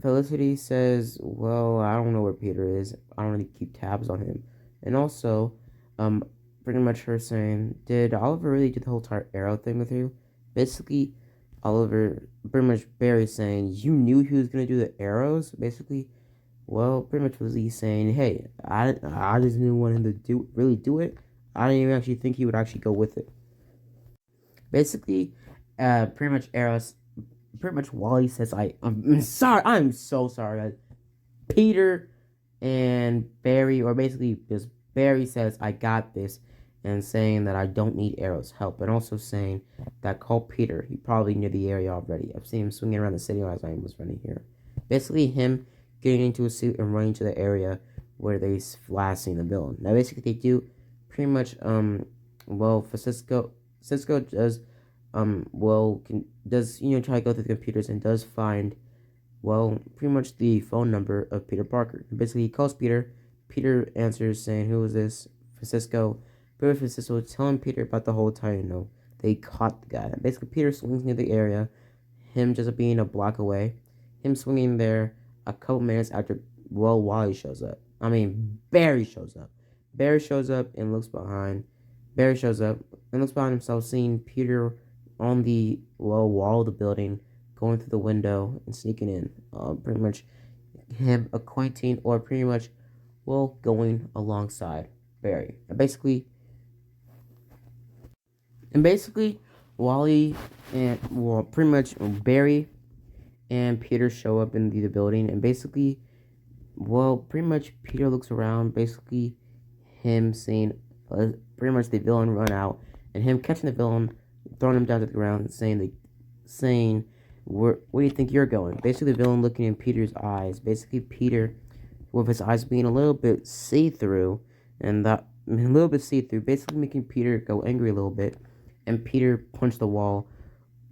Felicity says, "Well, I don't know where Peter is. I don't really keep tabs on him." And also, um, pretty much her saying, "Did Oliver really do the whole entire arrow thing with you?" Basically, pretty much Barry saying, "You knew he was gonna do the arrows." Basically, pretty much Felicity saying, "Hey, I just didn't want him to do it. I didn't even actually think he would actually go with it." Basically, pretty much Arrows, pretty much Wally says, I'm sorry, I'm so sorry. Peter and Barry, or basically just Barry says, I got this, and saying that I don't need Arrow's help, and also saying that call Peter, he probably knew the area already. I've seen him swinging around the city as I was running here. Basically, him getting into a suit and running to the area where they last seen the villain. Now, basically, they do pretty much, for Cisco does try to go through the computers and does find pretty much the phone number of Peter Parker. Basically, he calls Peter. Peter answers saying, "Who is this?" Francisco. Francisco telling Peter about the whole time. They caught the guy. Basically, Peter swings near the area. Him just being a block away. Him swinging there a couple minutes after Wally shows up. Barry shows up. Barry shows up and looks behind. Barry shows up and looks behind himself, seeing Peter on the wall of the building, going through the window and sneaking in. Pretty much him acquainting, or pretty much, going alongside Barry. And basically, Wally and, pretty much Barry and Peter show up in the building. And basically, pretty much Peter looks around, basically him seeing pretty much the villain run out, and him catching the villain, throwing him down to the ground, saying, where do you think you're going? Basically, the villain looking in Peter's eyes. Basically, Peter, with his eyes being a little bit see-through, basically making Peter go angry a little bit, and Peter punched the wall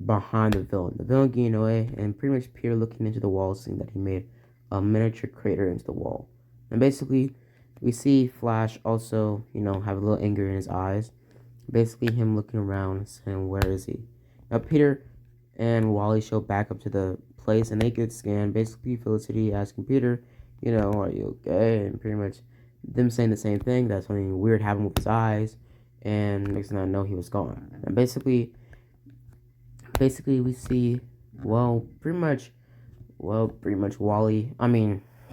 behind the villain. The villain getting away, and pretty much Peter looking into the wall, seeing that he made a miniature crater into the wall. And basically, we see Flash also, have a little anger in his eyes. Basically, him looking around, saying, where is he? Now, Peter and Wally show back up to the place, and they get scanned. Basically, Felicity asking Peter, are you okay? And pretty much them saying the same thing, that something weird happened with his eyes, and next thing I know, he was gone. And basically we see, pretty much Wally,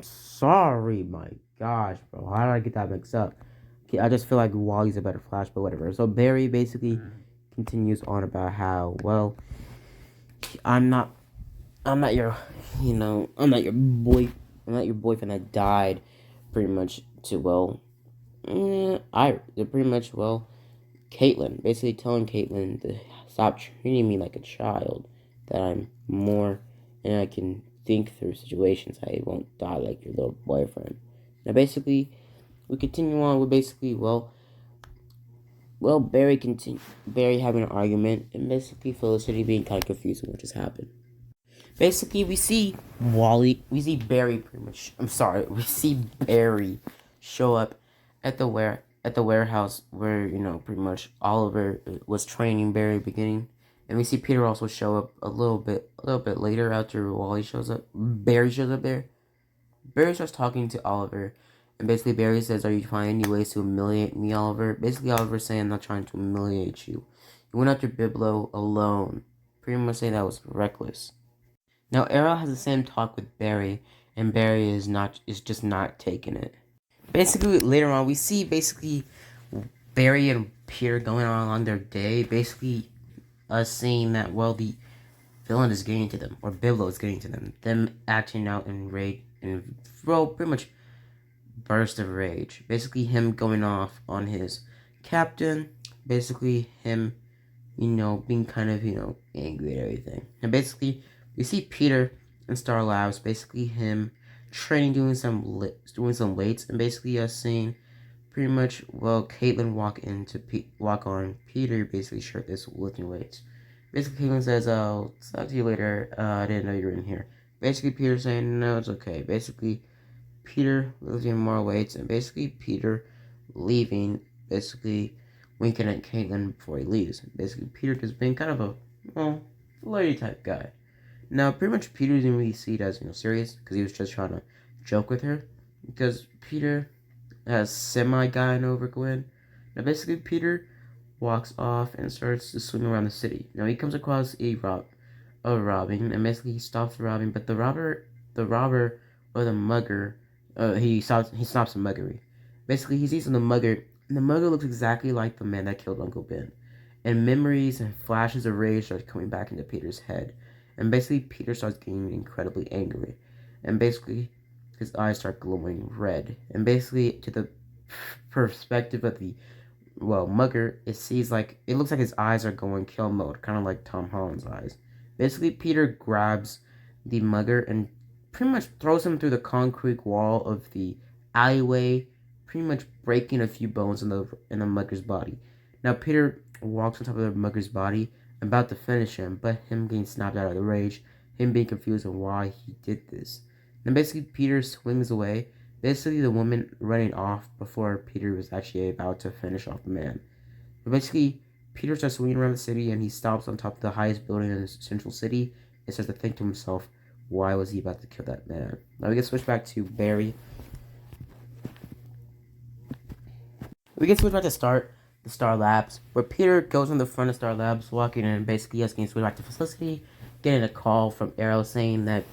sorry, my gosh, bro, how did I get that mixed up? I just feel like Wally's a better Flash, but whatever. So Barry basically continues on about how, I'm not your, I'm not your boyfriend that died, pretty much to, Caitlin, basically telling Caitlin to stop treating me like a child, that I'm more, and I can think through situations, I won't die like your little boyfriend. Now, basically, we continue on with Barry having an argument, and basically Felicity being kind of confused with what just happened. Basically, we see Barry we see Barry show up at the warehouse where, pretty much Oliver was training Barry beginning. And we see Peter also show up a little bit later after Wally shows up. Barry shows up there. Barry starts talking to Oliver, and basically Barry says, "Are you finding any ways to humiliate me, Oliver?" Basically, Oliver's saying, "I'm not trying to humiliate you. You went after Biblo alone. pretty much saying that was reckless. Now Arrow has the same talk with Barry, and Barry is just not taking it. Basically, later on, we see basically Barry and Peter going on along their day, basically us saying that, well, the villain is getting to them, or Biblo is getting to them acting out in rage, and, well, pretty much burst of rage. Basically, him going off on his captain, basically him, being kind of, angry at everything. And basically, we see Peter in Star Labs, basically him training, doing some weights, and basically us seeing pretty much, well, Caitlin walk on Peter, basically shirtless lifting weights. Basically, Caitlin says, "I'll talk to you later. I didn't know you were in here." Basically, Peter saying, "No, it's okay." Basically, Peter lifting more weights, and basically Peter leaving, basically winking at Caitlin before he leaves. Basically, Peter just being kind of a, well, lady type guy. Now, pretty much Peter didn't really see it as, serious, because he was just trying to joke with her. Because Peter has semi-gotten over Gwen. Now, basically, Peter walks off and starts to swing around the city. Now, he comes across a robbing, and basically he stops the robbing, but the robber, or the mugger, he stops the muggery. Basically, he sees the mugger, and the mugger looks exactly like the man that killed Uncle Ben. And memories and flashes of rage start coming back into Peter's head. And basically, Peter starts getting incredibly angry. And basically, his eyes start glowing red. And basically, to the perspective of the, well, mugger, it looks like his eyes are going kill mode, kind of like Tom Holland's eyes. Basically, Peter grabs the mugger and pretty much throws him through the concrete wall of the alleyway, pretty much breaking a few bones in the mugger's body. Now, Peter walks on top of the mugger's body, about to finish him, but him getting snapped out of the rage, him being confused on why he did this. And basically, Peter swings away, basically the woman running off before Peter was actually about to finish off the man. But basically, Peter starts swinging around the city, and he stops on top of the highest building in the central city, and starts to think to himself, why was he about to kill that man? Now we get switched back to Barry. We get switched back to the Star Labs, where Peter goes in the front of Star Labs, walking in, and basically us getting switched back to Felicity, getting a call from Arrow saying that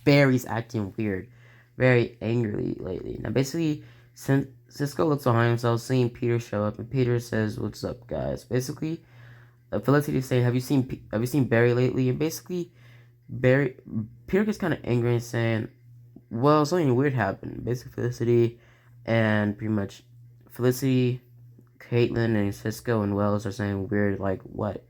Barry's acting weird, very angrily lately. Now basically, Cisco looks behind himself, seeing Peter show up, and Peter says, "What's up, guys?" Basically, Felicity is saying, "Have you seen Barry lately?" And basically, Peter gets kind of angry and saying, "Well, something weird happened." Basically, Felicity, Caitlin, and Cisco and Wells are saying weird, like what?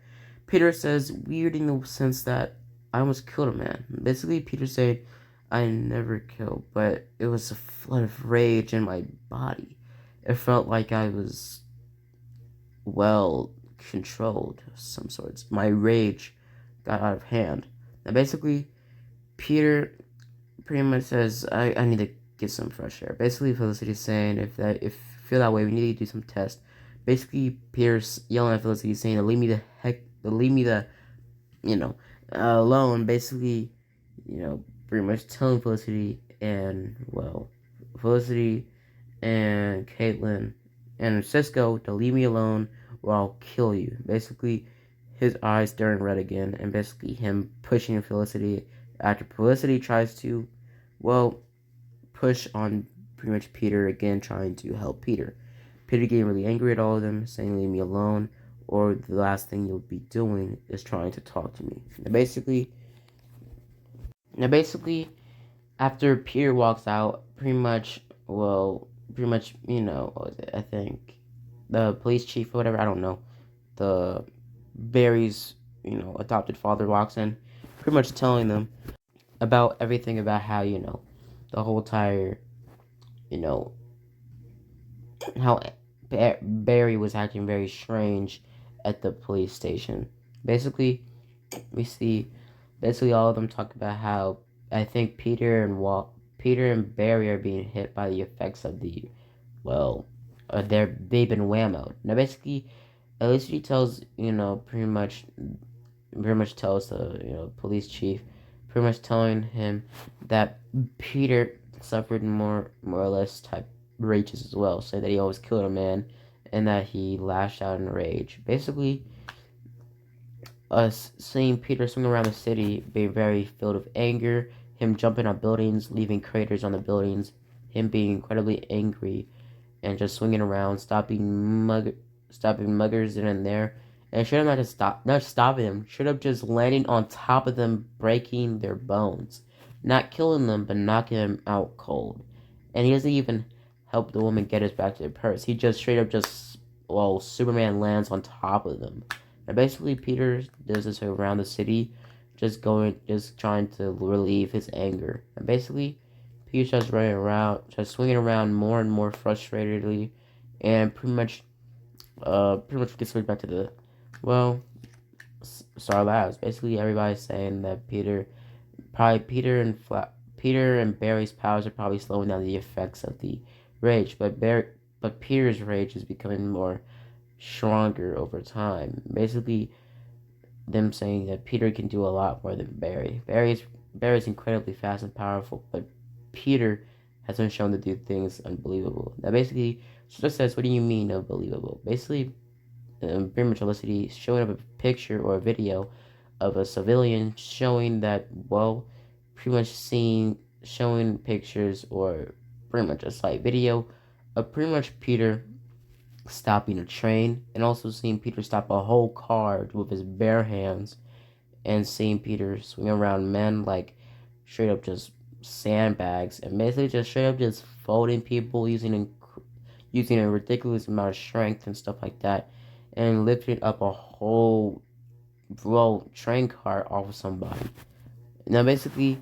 Peter says weird in the sense that I almost killed a man. Basically, Peter said, "I never killed, but it was a flood of rage in my body. It felt like I was, well, controlled of some sorts. My rage got out of hand." Now, basically, Peter pretty much says, I need to get some fresh air. Basically, Felicity's saying, if you feel that way, we need to do some tests. Basically, Peter's yelling at Felicity, saying, leave me the alone. Basically, pretty much telling Felicity and Caitlin and Cisco to leave me alone or I'll kill you. Basically, his eyes turn red again, and basically him pushing Felicity after Felicity tries to, push on pretty much Peter again, trying to help Peter. Peter getting really angry at all of them, saying leave me alone, or the last thing you'll be doing is trying to talk to me. Now basically, after Peter walks out, what was it? I think the police chief or whatever, I don't know, the Barry's, adopted father walks in, pretty much telling them about everything about how, the whole entire, how Barry was acting very strange at the police station. Basically, we see all of them talk about how I think Peter and Barry are being hit by the effects of the, they've been whammoed. Now basically, at least he tells, pretty much tells the, police chief, pretty much telling him that Peter suffered more or less type rages as well, saying that he always killed a man and that he lashed out in rage. Basically, Us seeing Peter swing around the city, being very filled with anger, him jumping on buildings, leaving craters on the buildings, him being incredibly angry, and just swinging around, stopping muggers in and there, and should have not stopping them, should have just landing on top of them, breaking their bones, not killing them, but knocking them out cold. And he doesn't even help the woman get us back to their purse. He just straight up just Superman lands on top of them. And basically, Peter does this around the city, just trying to relieve his anger. And basically, Peter starts running around, starts swinging around more and more frustratedly, and pretty much gets back to the, well, Star Labs. Basically, everybody's saying that Peter and Barry's powers are probably slowing down the effects of the rage, but Peter's rage is becoming more stronger over time. Basically, them saying that Peter can do a lot more than Barry. Barry's incredibly fast and powerful, but Peter has been shown to do things unbelievable. Now, basically, she just says, "What do you mean unbelievable?" Basically, pretty much Felicity showing up a picture or a video of a civilian showing that, well, pretty much showing pictures or pretty much a slight video of pretty much Peter stopping a train, and also seeing Peter stop a whole car with his bare hands, and seeing Peter swing around men like straight up just sandbags, and basically just straight up just folding people using a ridiculous amount of strength and stuff like that, and lifting up a whole train car off of somebody. Now basically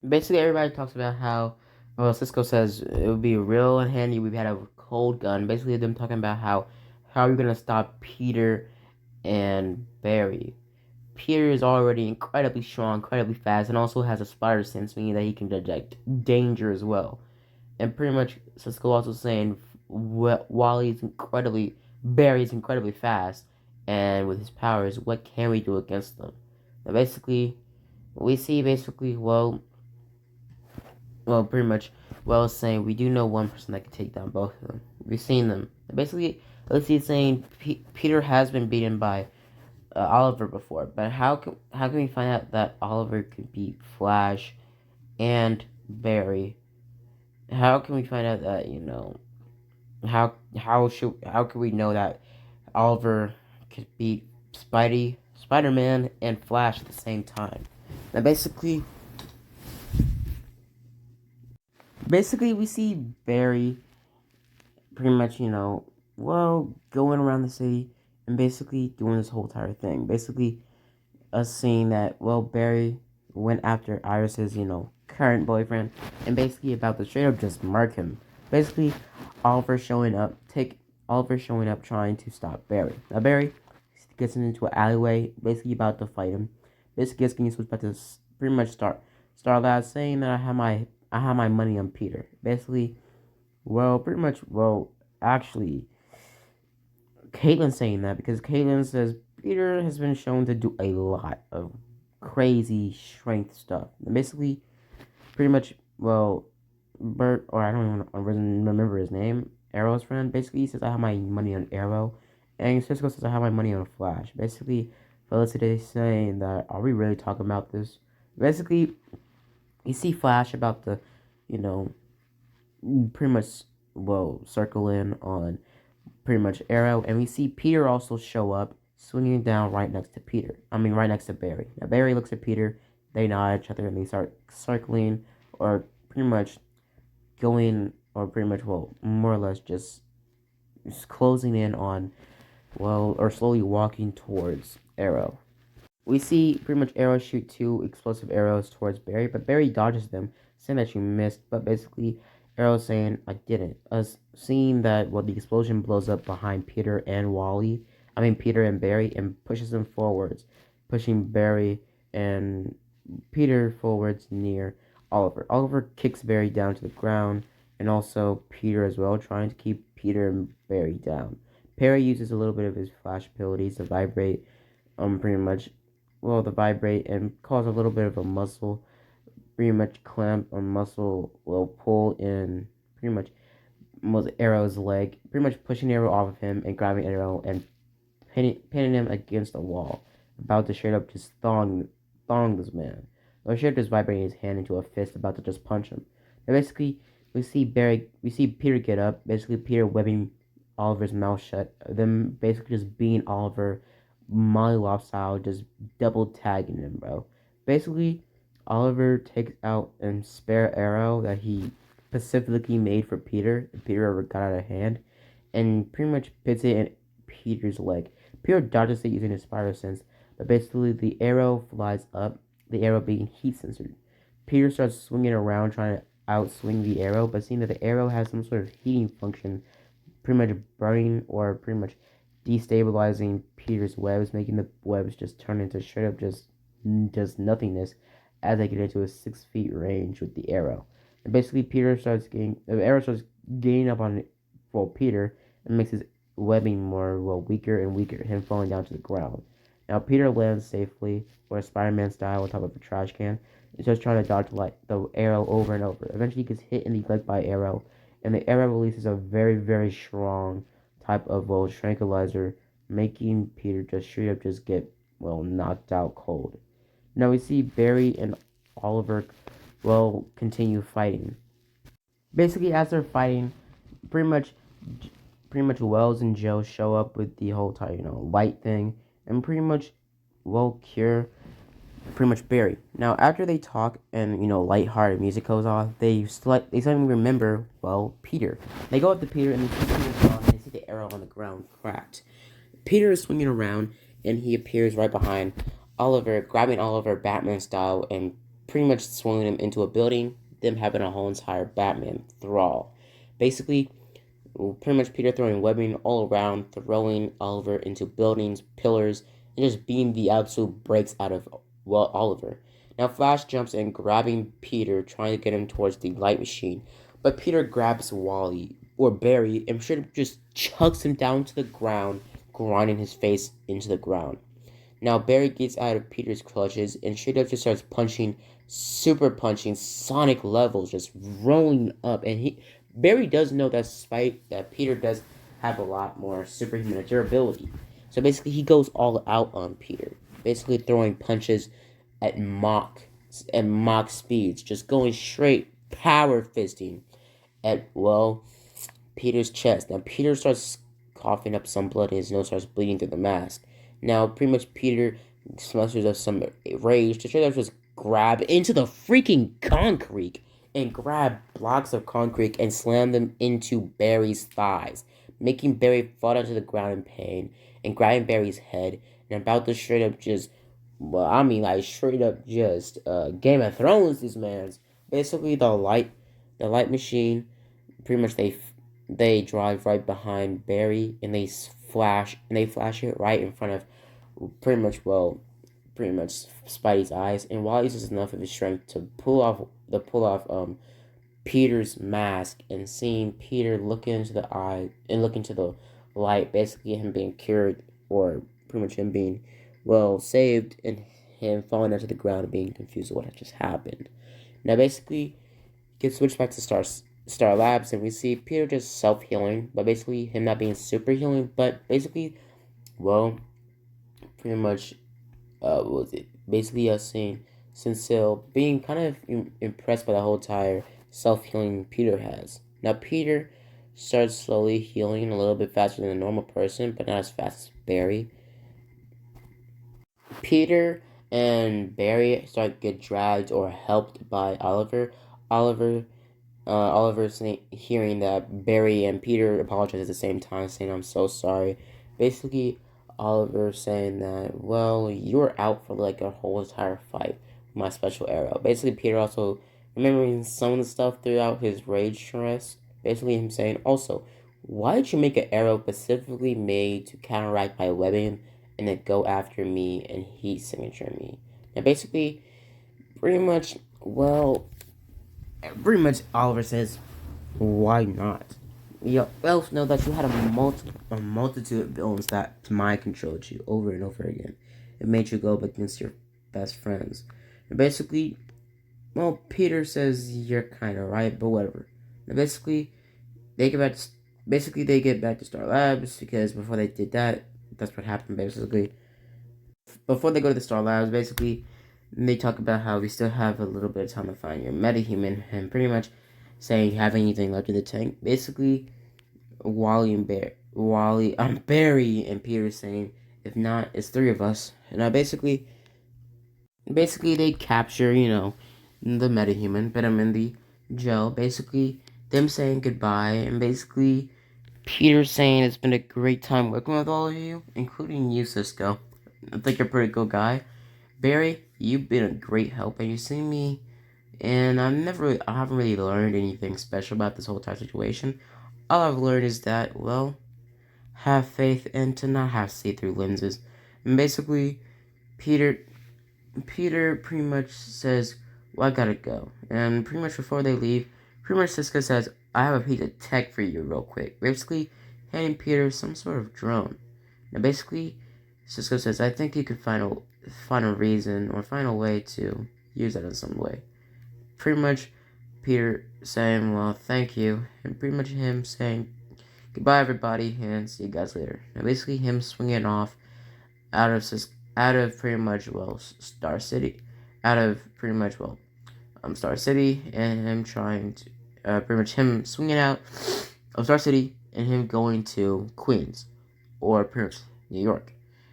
everybody talks about how, well, Cisco says it would be real and handy we had a cold gun. Basically, them talking about how are we gonna stop Peter and Barry. Peter is already incredibly strong, incredibly fast, and also has a spider sense, meaning that he can detect danger as well. And pretty much Cisco also saying while Barry's incredibly fast, and with his powers, what can we do against them? Now, basically, we see pretty much, saying we do know one person that can take down both of them. We've seen them. Basically, let's see, saying Peter has been beaten by Oliver before, but how can we find out that Oliver could beat Flash and Barry? How can we find out that how can we know that Oliver could beat Spider Man, and Flash at the same time? Now, basically, we see Barry pretty much, going around the city and basically doing this whole entire thing. Basically, us seeing that, Barry went after Iris's, current boyfriend, and basically about to straight up just murk him. Basically, Oliver showing up trying to stop Barry. Now, Barry gets into an alleyway, basically about to fight him. Basically, gets getting switched back to pretty much Starlad, saying that I have my money on Peter. Basically, actually, Caitlyn saying that because Caitlyn says Peter has been shown to do a lot of crazy strength stuff. And basically, pretty much, Bert, or I don't even remember his name, Arrow's friend, basically he says I have my money on Arrow, and Cisco says I have my money on Flash. Basically, Felicity is saying that, are we really talking about this? Basically, you see Flash about to, you know, pretty much, circle in on pretty much Arrow, and we see Peter also show up, swinging down right next to right next to Barry. Now, Barry looks at Peter, they nod at each other, and they start circling, or pretty much going, or pretty much, more or less just closing in on, or slowly walking towards Arrow. We see pretty much Arrow shoot two explosive arrows towards Barry, but Barry dodges them, saying that you missed, but basically Arrow saying I didn't. Us seeing that the explosion blows up behind Peter and Barry, and pushes them forwards, pushing Barry and Peter forwards near Oliver. Oliver kicks Barry down to the ground, and also Peter as well, trying to keep Peter and Barry down. Perry uses a little bit of his flash abilities to vibrate, pretty much, the vibrate, and cause a little bit of a muscle, pretty much clamp or muscle, pull in pretty much Arrow's leg, pretty much pushing Arrow off of him and grabbing Arrow and pinning him against a wall, about to straight up just thong this man. Or straight up just vibrating his hand into a fist, about to just punch him. And basically, we see Peter get up. Basically, Peter webbing Oliver's mouth shut. Them basically just being Oliver, Molly style, just double tagging him, bro. Basically, Oliver takes out a spare arrow that he specifically made for Peter. If Peter ever got out of hand, and pretty much puts it in Peter's leg. Peter dodges it using his spider sense, but basically the arrow flies up, the arrow being heat censored. Peter starts swinging around trying to outswing the arrow, but seeing that the arrow has some sort of heating function, pretty much burning or pretty much destabilizing Peter's webs, making the webs just turn into straight up just nothingness as they get into a 6 feet range with the arrow. And basically the arrow starts gaining up on Peter and makes his webbing more weaker and weaker, him falling down to the ground. Now Peter lands safely, where Spider-Man style on top of a trash can, and starts trying to dodge the arrow over and over. Eventually he gets hit in the leg by arrow, and the arrow releases a very, very strong type of tranquilizer, making Peter just straight up just get knocked out cold. Now we see Barry and Oliver continue fighting. Basically as they're fighting, pretty much Wells and Joe show up with the whole light thing, and pretty much cure pretty much Barry. Now after they talk and lighthearted music goes off, they suddenly remember Peter. They go up to Peter and they see Peter's gone, and they see the arrow on the ground cracked. Peter is swinging around and he appears right behind Oliver, grabbing Oliver Batman style and pretty much swinging him into a building, them having a whole entire Batman thrall. Basically, pretty much Peter throwing webbing all around, throwing Oliver into buildings, pillars, and just beating the absolute brakes out of Oliver. Now Flash jumps in, grabbing Peter, trying to get him towards the light machine, but Peter grabs Wally or Barry and straight up just chucks him down to the ground, grinding his face into the ground. Now Barry gets out of Peter's clutches and straight up just starts super punching Sonic levels, just rolling up. And Barry does know that Peter does have a lot more superhuman durability. So basically he goes all out on Peter, basically throwing punches at mock speeds, just going straight power fisting at Peter's chest. Now Peter starts coughing up some blood and his nose starts bleeding through the mask. Now pretty much Peter smusters up some rage to try to just grab into the freaking concrete and grab blocks of concrete and slam them into Barry's thighs, making Barry fall down to the ground in pain, and grabbing Barry's head and about to straight up just Game of Thrones this man's. Basically the light machine, pretty much they drive right behind Barry and they flash it right in front of pretty much Spidey's eyes, and Wally uses enough of his strength to pull off Peter's mask, and seeing Peter look into the eye and look into the light, basically him being cured, or pretty much him being saved, and him falling onto the ground and being confused with what had just happened. Now basically gets switched back to Star Labs, and we see Peter just self-healing, but basically him not being super healing, but basically pretty much what was it? Basically us seeing Sincil being kind of impressed by the whole entire self-healing Peter has. Now Peter starts slowly healing a little bit faster than a normal person, but not as fast as Barry. Peter and Barry start to get dragged or helped by Oliver. Oliver hearing that Barry and Peter apologize at the same time, saying, "I'm so sorry." Basically, Oliver saying that, you were out for like a whole entire fight with my special arrow. Basically, Peter also remembering some of the stuff throughout his rage stress. Basically, him saying, also, why did you make an arrow specifically made to counteract my webbing and then go after me and heat signature me? Now, basically, pretty much Oliver says, why not? You both know that you had a multitude of villains that mind controlled you over and over again. It made you go up against your best friends. And basically, Peter says you're kind of right, but whatever. And basically, they get back to Star Labs, because before they did that, that's what happened basically. Before they go to the Star Labs, basically, they talk about how we still have a little bit of time to find your metahuman, and pretty much saying have anything left in the tank. Basically, Barry and Peter saying if not, it's three of us. And basically they capture, the metahuman, put him in the gel. Basically, them saying goodbye, and basically Peter saying it's been a great time working with all of you, including you, Cisco. I think you're a pretty good guy. Barry, you've been a great help, and you see me, and I haven't really learned anything special about this whole entire situation. All I've learned is that, well, have faith and to not have see-through lenses. And basically, Peter pretty much says, well, I gotta go. And pretty much before they leave, pretty much Cisco says, I have a piece of tech for you real quick. Basically, handing Peter some sort of drone. Now, basically, Cisco says, I think you could find a reason or find a way to use that in some way. Pretty much, Peter saying, well, thank you. And pretty much him saying, goodbye, everybody, and see you guys later. Now, basically, him swinging off out of pretty much, well, Star City. Out of pretty much, well, Star City, and him trying to, pretty much him swinging out of Star City and him going to Queens, or pretty much New York.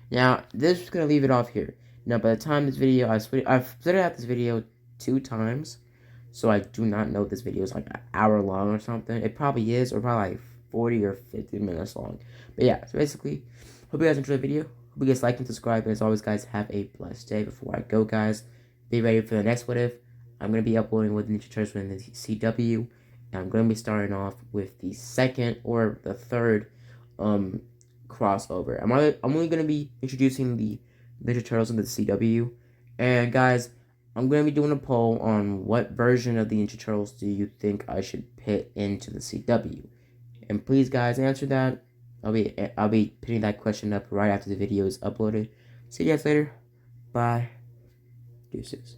Now, this is going to leave it off here. Now, by the time this video, I've split out this video 2 times, so I do not know if this video is like an hour long or something. It probably is, or probably like 40 or 50 minutes long. But yeah, so basically, hope you guys enjoyed the video. Hope you guys like and subscribe. And as always, guys, have a blessed day. Before I go, guys, be ready for the next What If. I'm going to be uploading with Ninja Turtles in the CW. And I'm going to be starting off with the second or the third crossover. I'm only going to be introducing the Ninja Turtles into the CW. And guys, I'm going to be doing a poll on what version of the Ninja Turtles do you think I should put into the CW. And please, guys, answer that. I'll be putting that question up right after the video is uploaded. See you guys later. Bye. Deuces.